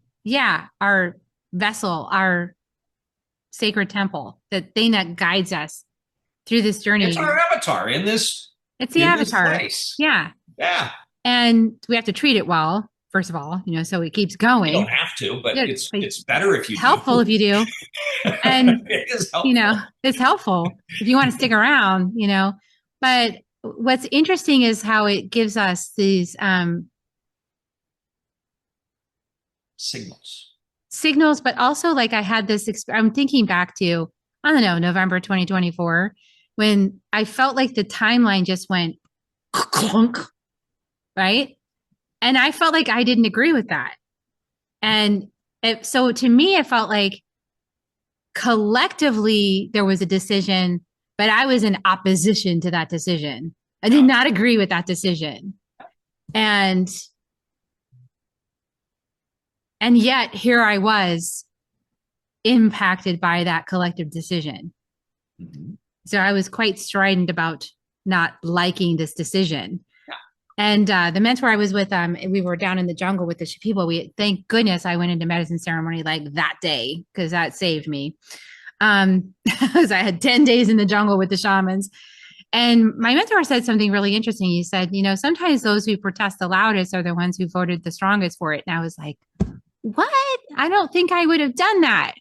Our vessel, our sacred temple, the thing that guides us through this journey. It's our avatar in this. It's the avatar. Yeah. And we have to treat it well, first of all, you know, so it keeps going. You don't have to, but it's better if you do. Helpful if you do. And it is helpful. You know, it's helpful if you want to stick around, you know. But what's interesting is how it gives us these signals. signals, but also like I had this, I'm thinking back to, I don't know, November 2024, when I felt like the timeline just went clunk, right? And I felt like I didn't agree with that. And so to me, it felt like collectively there was a decision, but I was in opposition to that decision. I did not agree with that decision. And yet here I was impacted by that collective decision. Mm-hmm. So I was quite strident about not liking this decision. Yeah. And the mentor I was with, we were down in the jungle with the people. Thank goodness I went into medicine ceremony like that day, because that saved me. Because I had 10 days in the jungle with the shamans. And my mentor said something really interesting. He said, sometimes those who protest the loudest are the ones who voted the strongest for it. And I was like, what? I don't think I would have done that.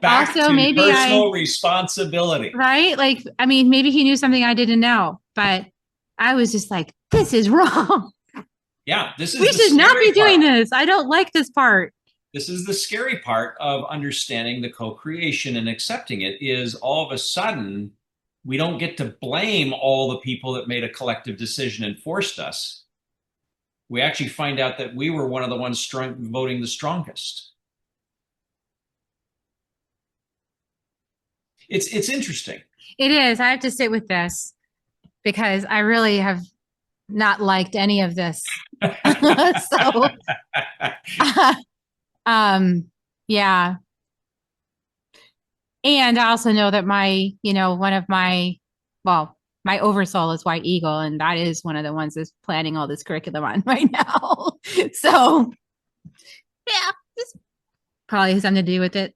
Back also, to maybe personal responsibility. Right? Like, I mean, maybe he knew something I didn't know, but I was just like, this is wrong. Yeah, this is we should not be doing this. I don't like this part. This is the scary part of understanding the co-creation and accepting it, is all of a sudden we don't get to blame all the people that made a collective decision and forced us. We actually find out that we were one of the ones voting the strongest. It's interesting. It is. I have to sit with this because I really have not liked any of this. So, yeah. And I also know that my oversoul is White Eagle, and that is one of the ones that's planning all this curriculum on right now. So, yeah, this probably has something to do with it.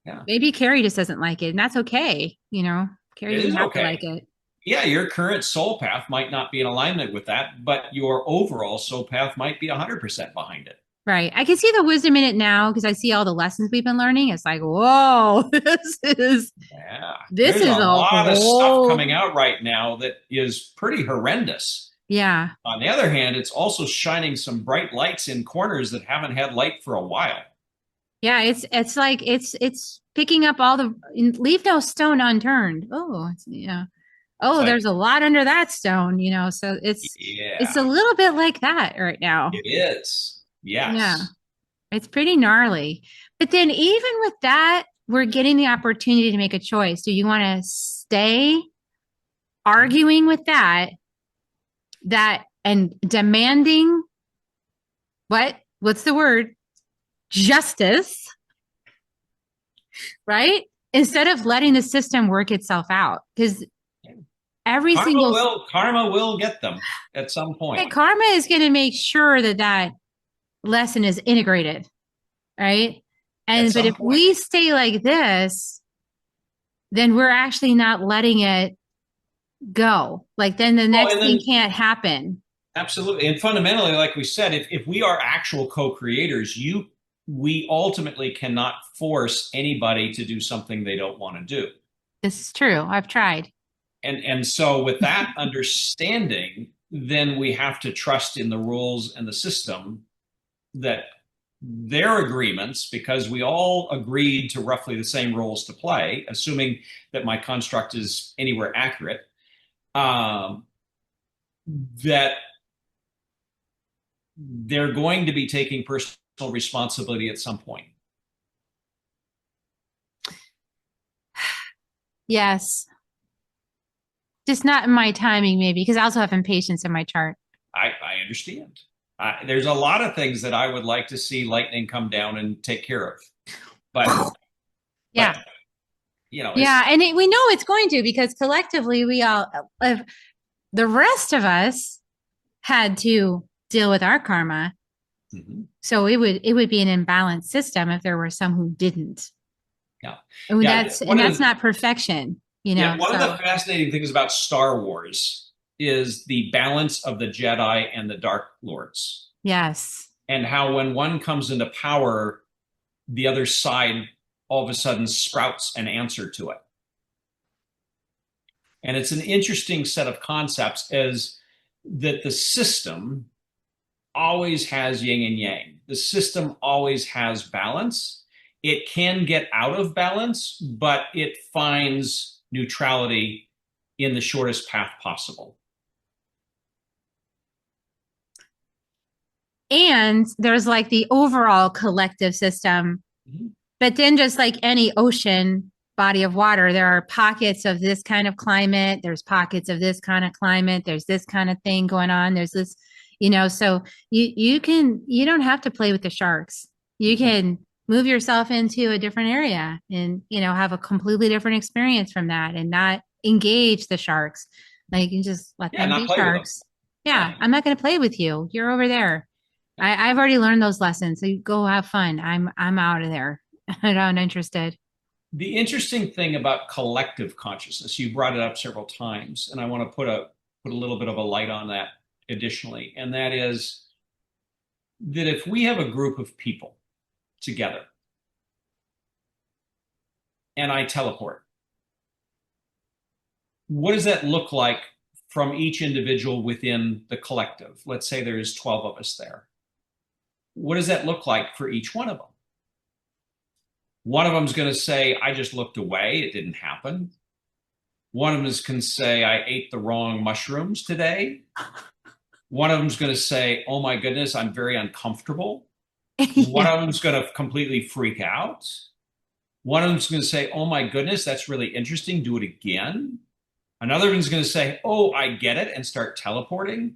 Yeah. Maybe Kerri just doesn't like it, and that's okay. Kerri doesn't have to like it. Yeah, your current soul path might not be in alignment with that, but your overall soul path might be 100% behind it. Right. I can see the wisdom in it now because I see all the lessons we've been learning. It's like, whoa, this is a lot of stuff coming out right now that is pretty horrendous. Yeah. On the other hand, it's also shining some bright lights in corners that haven't had light for a while. Yeah, it's like it's picking up all the, leave no stone unturned. Oh, yeah. Oh, there's a lot under that stone, so it's a little bit like that right now. It is. Yes. Yeah. It's pretty gnarly. But then even with that, we're getting the opportunity to make a choice. Do you want to stay arguing with that and demanding what's the word? Justice, right? Instead of letting the system work itself out. Because karma will get them at some point. Yeah, karma is going to make sure that lesson is integrated, right? But if we stay like this, then we're actually not letting it go. Like then the next thing can't happen. Absolutely. And fundamentally, like we said, if we are actual co-creators, we ultimately cannot force anybody to do something they don't want to do. This is true. I've tried. And so with that understanding, then we have to trust in the rules and the system, that their agreements, because we all agreed to roughly the same roles to play, assuming that my construct is anywhere accurate, that they're going to be taking personal responsibility at some point. Yes. Just not in my timing, maybe, because I also have impatience in my chart. I understand. There's a lot of things that I would like to see lightning come down and take care of. But, yeah. And we know it's going to, because collectively we all, the rest of us had to deal with our karma. Mm-hmm. So it would be an imbalanced system if there were some who didn't. Yeah. And that's not perfection. One of the fascinating things about Star Wars is the balance of the Jedi and the Dark Lords. Yes. And how when one comes into power, the other side all of a sudden sprouts an answer to it. And it's an interesting set of concepts, as that the system always has yin and yang. The system always has balance. It can get out of balance, but it finds neutrality in the shortest path possible. And there's like the overall collective system, but then just like any ocean body of water, there are pockets of this kind of climate, there's pockets of this kind of climate, there's this kind of thing going on, there's this, so you don't have to play with the sharks. You can move yourself into a different area and have a completely different experience from that and not engage the sharks. Like, you just let them be sharks. Yeah, I'm not going to play with you. You're over there. I've already learned those lessons. So you go have fun. I'm out of there. I'm not interested. The interesting thing about collective consciousness, you brought it up several times, and I want to put a little bit of a light on that additionally, and that is that if we have a group of people together and I teleport, what does that look like from each individual within the collective? Let's say there's 12 of us there. What does that look like for each one of them? One of them is going to say, I just looked away. It didn't happen. One of them is going to say, I ate the wrong mushrooms today. One of them is going to say, oh my goodness, I'm very uncomfortable. One of them is going to completely freak out. One of them is going to say, oh my goodness, that's really interesting. Do it again. Another one's going to say, oh, I get it, and start teleporting.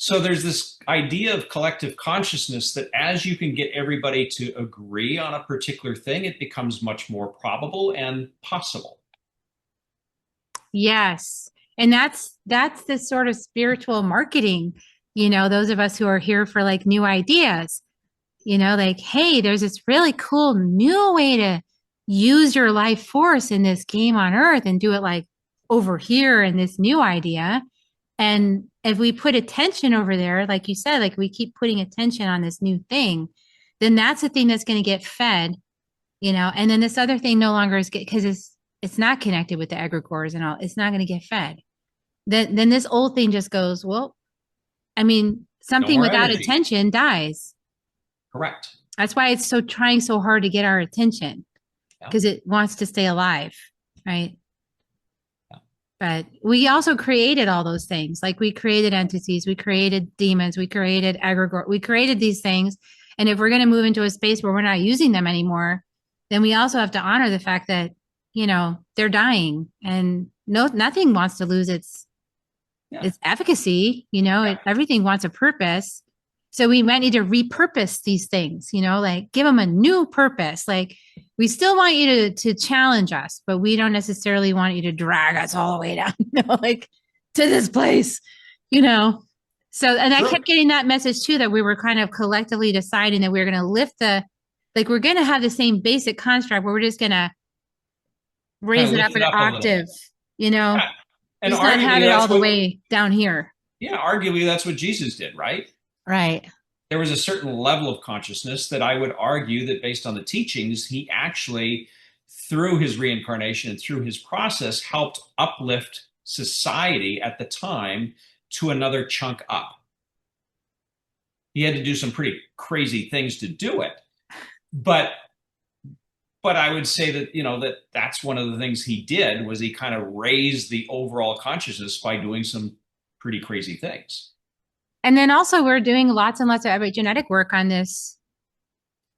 So there's this idea of collective consciousness that as you can get everybody to agree on a particular thing, it becomes much more probable and possible. Yes. And that's this sort of spiritual marketing, those of us who are here for like new ideas, like, hey, there's this really cool new way to use your life force in this game on Earth and do it like over here in this new idea. And if we put attention over there, like you said, like we keep putting attention on this new thing, then that's the thing that's going to get fed, and then this other thing no longer is because it's not connected with the egregores and all. It's not going to get fed. Then this old thing just goes, well, I mean, something without attention dies. Correct. That's why it's trying so hard to get our attention, because it wants to stay alive, right? But we also created all those things. Like we created entities, we created demons, we created egregore, we created these things. And if we're going to move into a space where we're not using them anymore, then we also have to honor the fact that, they're dying, and nothing wants to lose its efficacy. Everything wants a purpose. So we might need to repurpose these things, like give them a new purpose. Like, we still want you to challenge us, but we don't necessarily want you to drag us all the way down, like to this place, So, and I kept getting that message too, that we were kind of collectively deciding that we were going to lift we're going to have the same basic construct, where we're just going to raise it up an octave, And just not have it all the way down here. Yeah. Arguably that's what Jesus did, right? Right. There was a certain level of consciousness that I would argue that based on the teachings, he actually, through his reincarnation and through his process, helped uplift society at the time to another chunk up. He had to do some pretty crazy things to do it. But I would say that, that's one of the things he did, was he kind of raised the overall consciousness by doing some pretty crazy things. And then also we're doing lots and lots of epigenetic work on this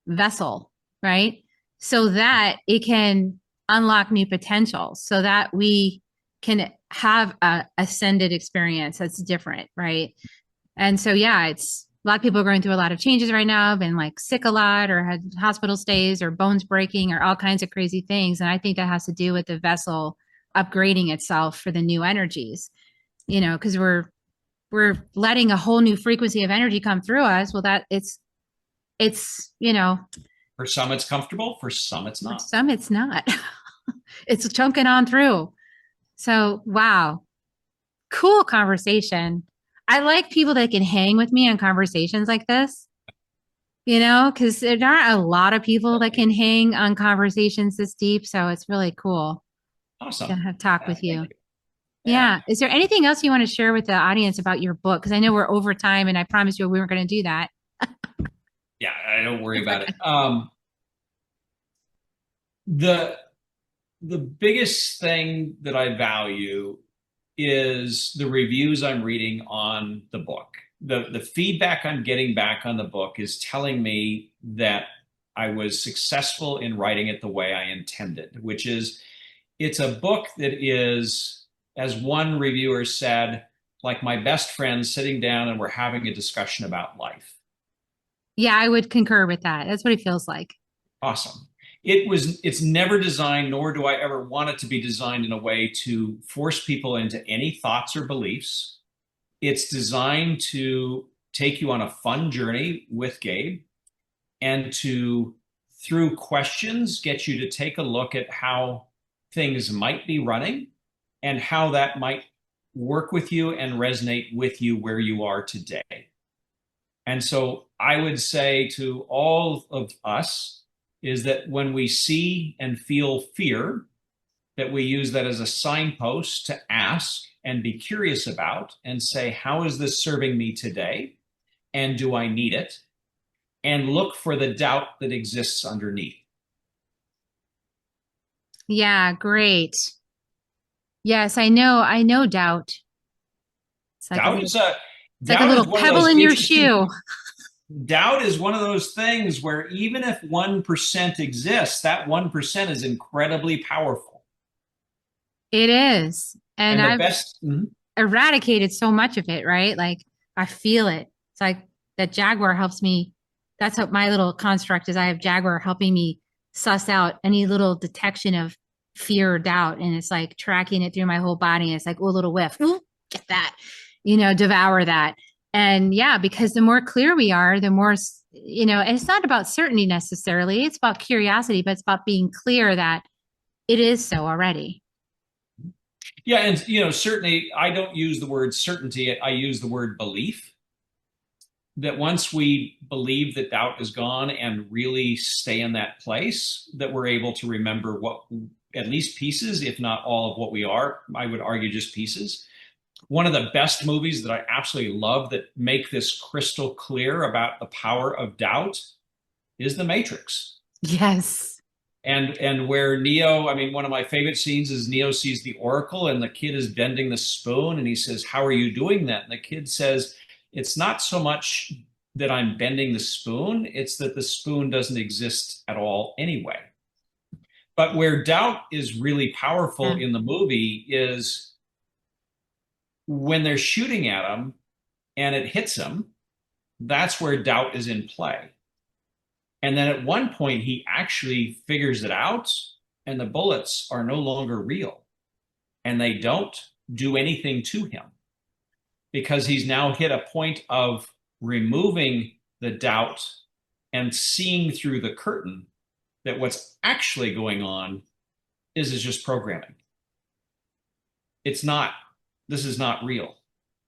vessel, right? So that it can unlock new potential, so that we can have a ascended experience that's different, right? And so, it's a lot of people are going through a lot of changes right now, been like sick a lot, or had hospital stays, or bones breaking, or all kinds of crazy things. And I think that has to do with the vessel upgrading itself for the new energies, because we're letting a whole new frequency of energy come through us. Well, that it's for some it's comfortable, for some it's not. For some it's not. It's chunking on through. So, wow. Cool conversation. I like people that can hang with me on conversations like this, because there aren't a lot of people that can hang on conversations this deep. So it's really cool. Awesome. To have talk with you. Yeah. Is there anything else you want to share with the audience about your book? Because I know we're over time and I promised you we weren't going to do that. Yeah, I don't worry about it. The the biggest thing that I value is the reviews I'm reading on the book. The feedback I'm getting back on the book is telling me that I was successful in writing it the way I intended, which is it's a book that is, as one reviewer said, like my best friend sitting down and we're having a discussion about life. Yeah, I would concur with that. That's what it feels like. Awesome. It's never designed, nor do I ever want it to be designed in a way to force people into any thoughts or beliefs. It's designed to take you on a fun journey with Gabe and to, through questions, get you to take a look at how things might be running and how that might work with you and resonate with you where you are today. And so I would say to all of us is that when we see and feel fear, that we use that as a signpost to ask and be curious about and say, how is this serving me today? And do I need it? And look for the doubt that exists underneath. Yeah, great. Yes, I know. I know doubt. It's like a Doubt little, is a it's like a doubt is little one of pebble those in your interesting. shoe. Doubt is one of those things where even if 1% exists, that 1% is incredibly powerful. It is. And And the I've best, eradicated so much of it, right? Like I feel it. It's like that Jaguar helps me. That's what my little construct is. I have Jaguar helping me suss out any little detection of fear or doubt. And it's like tracking it through my whole body. And it's like, oh, a little whiff. Ooh, get that, devour that. And yeah, because the more clear we are, the more, and it's not about certainty necessarily. It's about curiosity, but it's about being clear that it is so already. yeah, and certainly I don't use the word certainty. I use the word belief. That once we believe that doubt is gone and really stay in that place, that we're able to remember what, at least pieces, if not all of what we are. I would argue just pieces. One of the best movies that I absolutely love that make this crystal clear about the power of doubt is The Matrix. Yes. And where Neo, I mean, one of my favorite scenes is Neo sees the Oracle and the kid is bending the spoon and he says, "How are you doing that?" And the kid says, "It's not so much that I'm bending the spoon, it's that the spoon doesn't exist at all anyway." But where doubt is really powerful Yeah. in the movie is when they're shooting at him and it hits him, that's where doubt is in play. And then at one point, he actually figures it out, and the bullets are no longer real. And they don't do anything to him because he's now hit a point of removing the doubt and seeing through the curtain that what's actually going on is just programming. It's not, this is not real.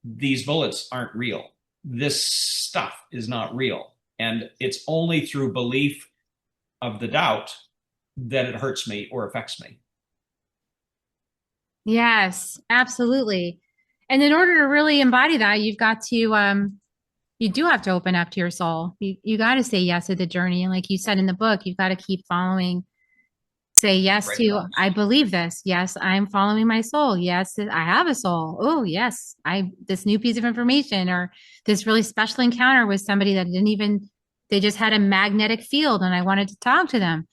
These bullets aren't real. This stuff is not real. And it's only through belief of the doubt that it hurts me or affects me. Yes, absolutely. And in order to really embody that, you've got to you do have to open up to your soul. You got to say yes to the journey. And like you said in the book, you've got to keep following. Say yes Right. to, I believe this. Yes, I'm following my soul. Yes, I have a soul. Oh, yes, this new piece of information or this really special encounter with somebody that didn't even, they just had a magnetic field and I wanted to talk to them.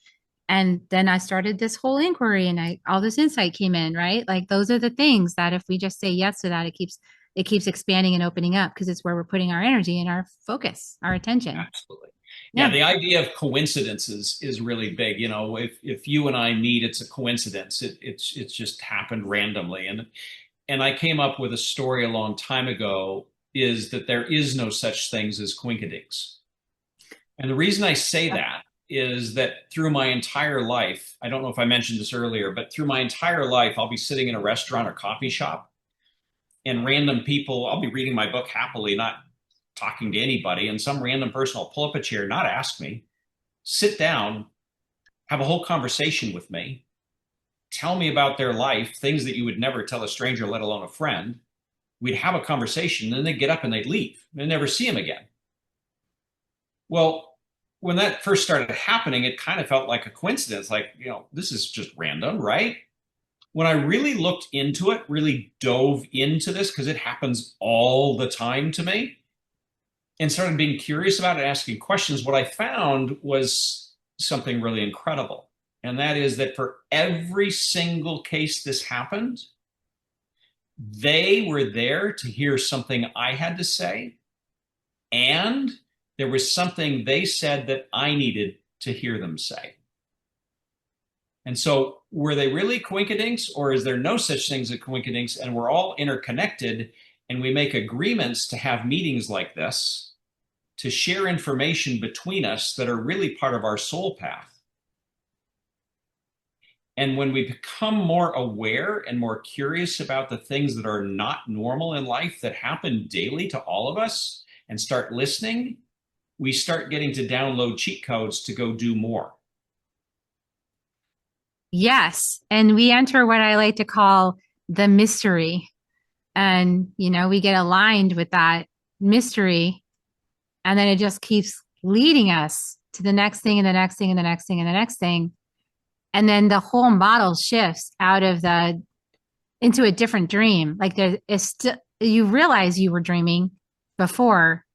And then I started this whole inquiry and all this insight came in, right? Like those are the things that if we just say yes to that, it keeps expanding and opening up because it's where we're putting our energy and our focus, our attention. Absolutely. Yeah, Yeah. the idea of coincidences is really big. If you and I meet, it's a coincidence. It's just happened randomly. And I came up with a story a long time ago is that there is no such things as coinkydinks. And the reason I say that is that through my entire life, I don't know if I mentioned this earlier, but through my entire life, I'll be sitting in a restaurant or coffee shop and random people, I'll be reading my book happily, not talking to anybody, and some random person will pull up a chair, not ask me, sit down, have a whole conversation with me, tell me about their life, things that you would never tell a stranger, let alone a friend. We'd have a conversation, and then they'd get up and they'd leave and never see him again. Well, when that first started happening, it kind of felt like a coincidence, like, this is just random, right? When I really looked into it, really dove into this, because it happens all the time to me, and started being curious about it, asking questions, what I found was something really incredible. And that is that for every single case this happened, they were there to hear something I had to say, and there was something they said that I needed to hear them say. And so were they really coinkydinks, or is there no such thing as a coinkydinks, and we're all interconnected, and we make agreements to have meetings like this to share information between us that are really part of our soul path? And when we become more aware and more curious about the things that are not normal in life that happen daily to all of us, and start listening, we start getting to download cheat codes to go do more. Yes. And we enter what I like to call the mystery. And, we get aligned with that mystery. And then it just keeps leading us to the next thing and the next thing and the next thing and the next thing. And then the whole model shifts into a different dream. Like you realize you were dreaming before,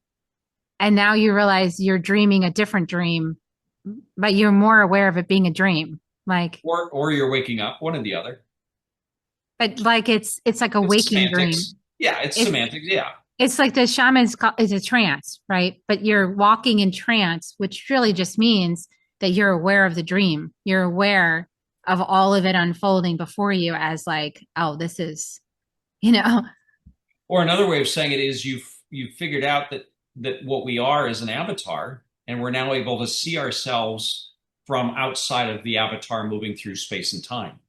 and now you realize you're dreaming a different dream, but you're more aware of it being a dream. Like, or you're waking up, one or the other. But like it's like a waking semantics. dream. Yeah, it's semantics. Yeah. It's like the shaman's is a trance, right? But you're walking in trance, which really just means that you're aware of the dream. You're aware of all of it unfolding before you as like, oh, this is, Or another way of saying it is you've figured out that what we are is an avatar, and we're now able to see ourselves from outside of the avatar moving through space and time.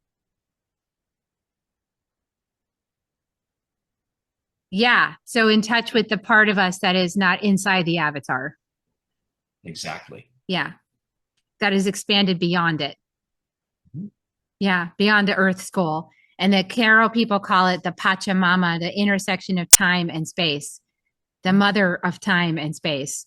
Yeah. So in touch with the part of us that is not inside the avatar. Exactly. Yeah. That is expanded beyond it. Mm-hmm. Yeah. Beyond the earth skull. And the Carol people call it the Pachamama, the intersection of time and space, the mother of time and space.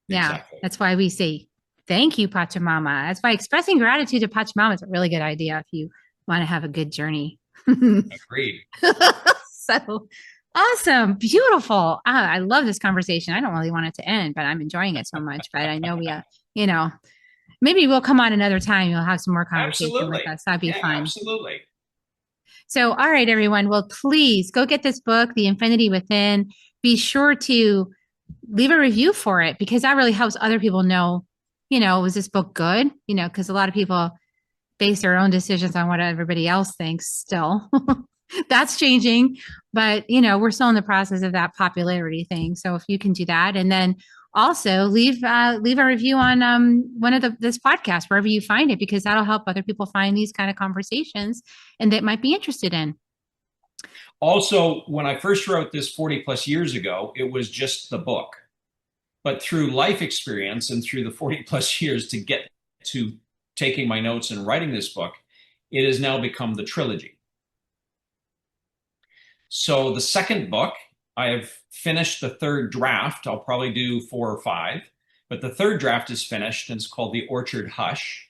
Yeah. Exactly. That's why we say, thank you, Pachamama. That's why expressing gratitude to Pachamama is a really good idea if you want to have a good journey. Agreed. So awesome. Beautiful. I love this conversation. I don't really want it to end, but I'm enjoying it so much. But I know maybe we'll come on another time. You'll have some more conversation with us. That'd be fun. Absolutely. So, all right, everyone. Well, please go get this book, The Infinity Within. Be sure to leave a review for it, because that really helps other people know, was this book good? Because a lot of people base their own decisions on what everybody else thinks still. That's changing, but we're still in the process of that popularity thing. So if you can do that, and then also leave a review on one of this podcast wherever you find it, because that'll help other people find these kind of conversations and that might be interested in. Also, when I first wrote this 40 plus years ago, it was just the book. But through life experience and through the 40 plus years to get to taking my notes and writing this book, it has now become the trilogy. So the second book, I have finished the third draft. I'll probably do 4 or 5, but the third draft is finished, and it's called The Orchard Hush.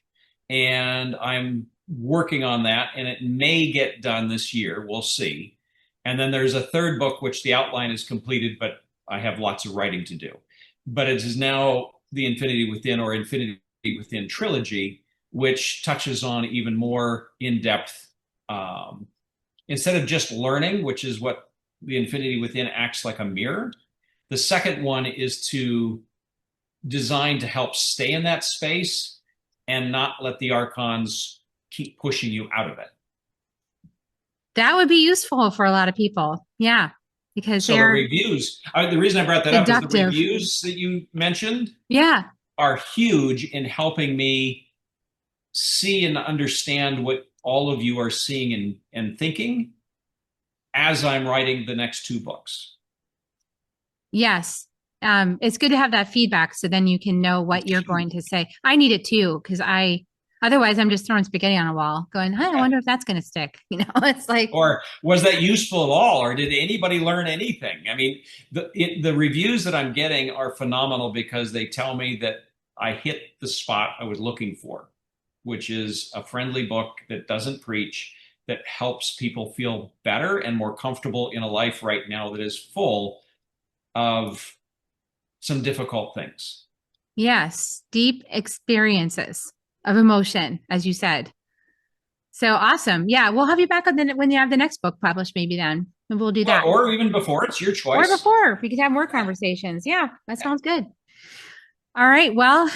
And I'm working on that, and it may get done this year. We'll see. And then there's a third book, which the outline is completed, but I have lots of writing to do. But it is now The Infinity Within, or Infinity Within Trilogy, which touches on even more in-depth, instead of just learning, which is what The Infinity Within acts like a mirror. The second one is designed to help stay in that space and not let the archons keep pushing you out of it. That would be useful for a lot of people. Yeah. Because the reviews, the reason I brought that up is the reviews that you mentioned are huge in helping me see and understand what all of you are seeing and thinking as I'm writing the next 2 books. Yes. It's good to have that feedback, so then you can know what you're going to say. I need it too, because I Otherwise, I'm just throwing spaghetti on a wall going, hey, I wonder if that's going to stick. It's like, Or was that useful at all? Or did anybody learn anything? I mean, the reviews that I'm getting are phenomenal because they tell me that I hit the spot I was looking for, which is a friendly book that doesn't preach, that helps people feel better and more comfortable in a life right now that is full of some difficult things. yes, deep experiences of emotion, as you said. So awesome. Yeah, we'll have you back on when you have the next book published, maybe then. And we'll do Well, that. or even before, it's your Or choice. before. We could have more conversations. Yeah, that sounds good. All right. Well,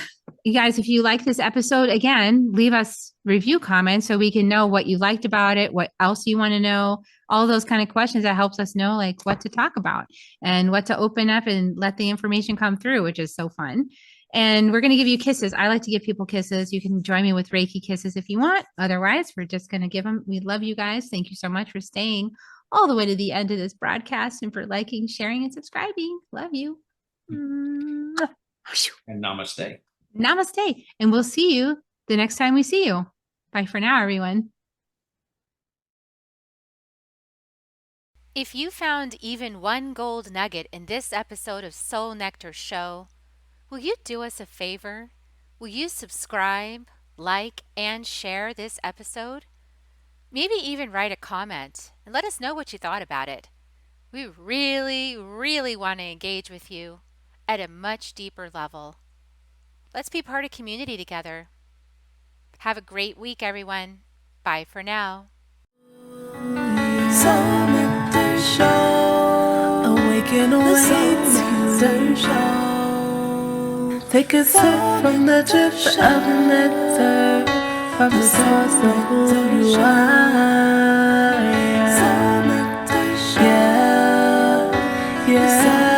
you guys, if you like this episode, again, leave us review comments so we can know what you liked about it, what else you want to know, all those kind of questions that helps us know like what to talk about and what to open up and let the information come through, which is so fun. And we're going to give you kisses. I like to give people kisses. You can join me with Reiki kisses if you want. Otherwise, we're just going to give them. We love you guys. Thank you so much for staying all the way to the end of this broadcast and for liking, sharing, and subscribing. Love you. Mwah. And namaste. Namaste. And we'll see you the next time we see you. Bye for now, everyone. If you found even one gold nugget in this episode of Soul Nectar Show, will you do us a favor? Will you subscribe, like, and share this episode? Maybe even write a comment and let us know what you thought about it. We really, really want to engage with you at a much deeper level. Let's be part of community together. Have a great week, everyone. Bye for now. Soul Nectar Show. Awaken, awake, Nectar Show. Take a sip from the drip of nectar, from the source of who you are. Soul Nectar Show. Yeah, yeah.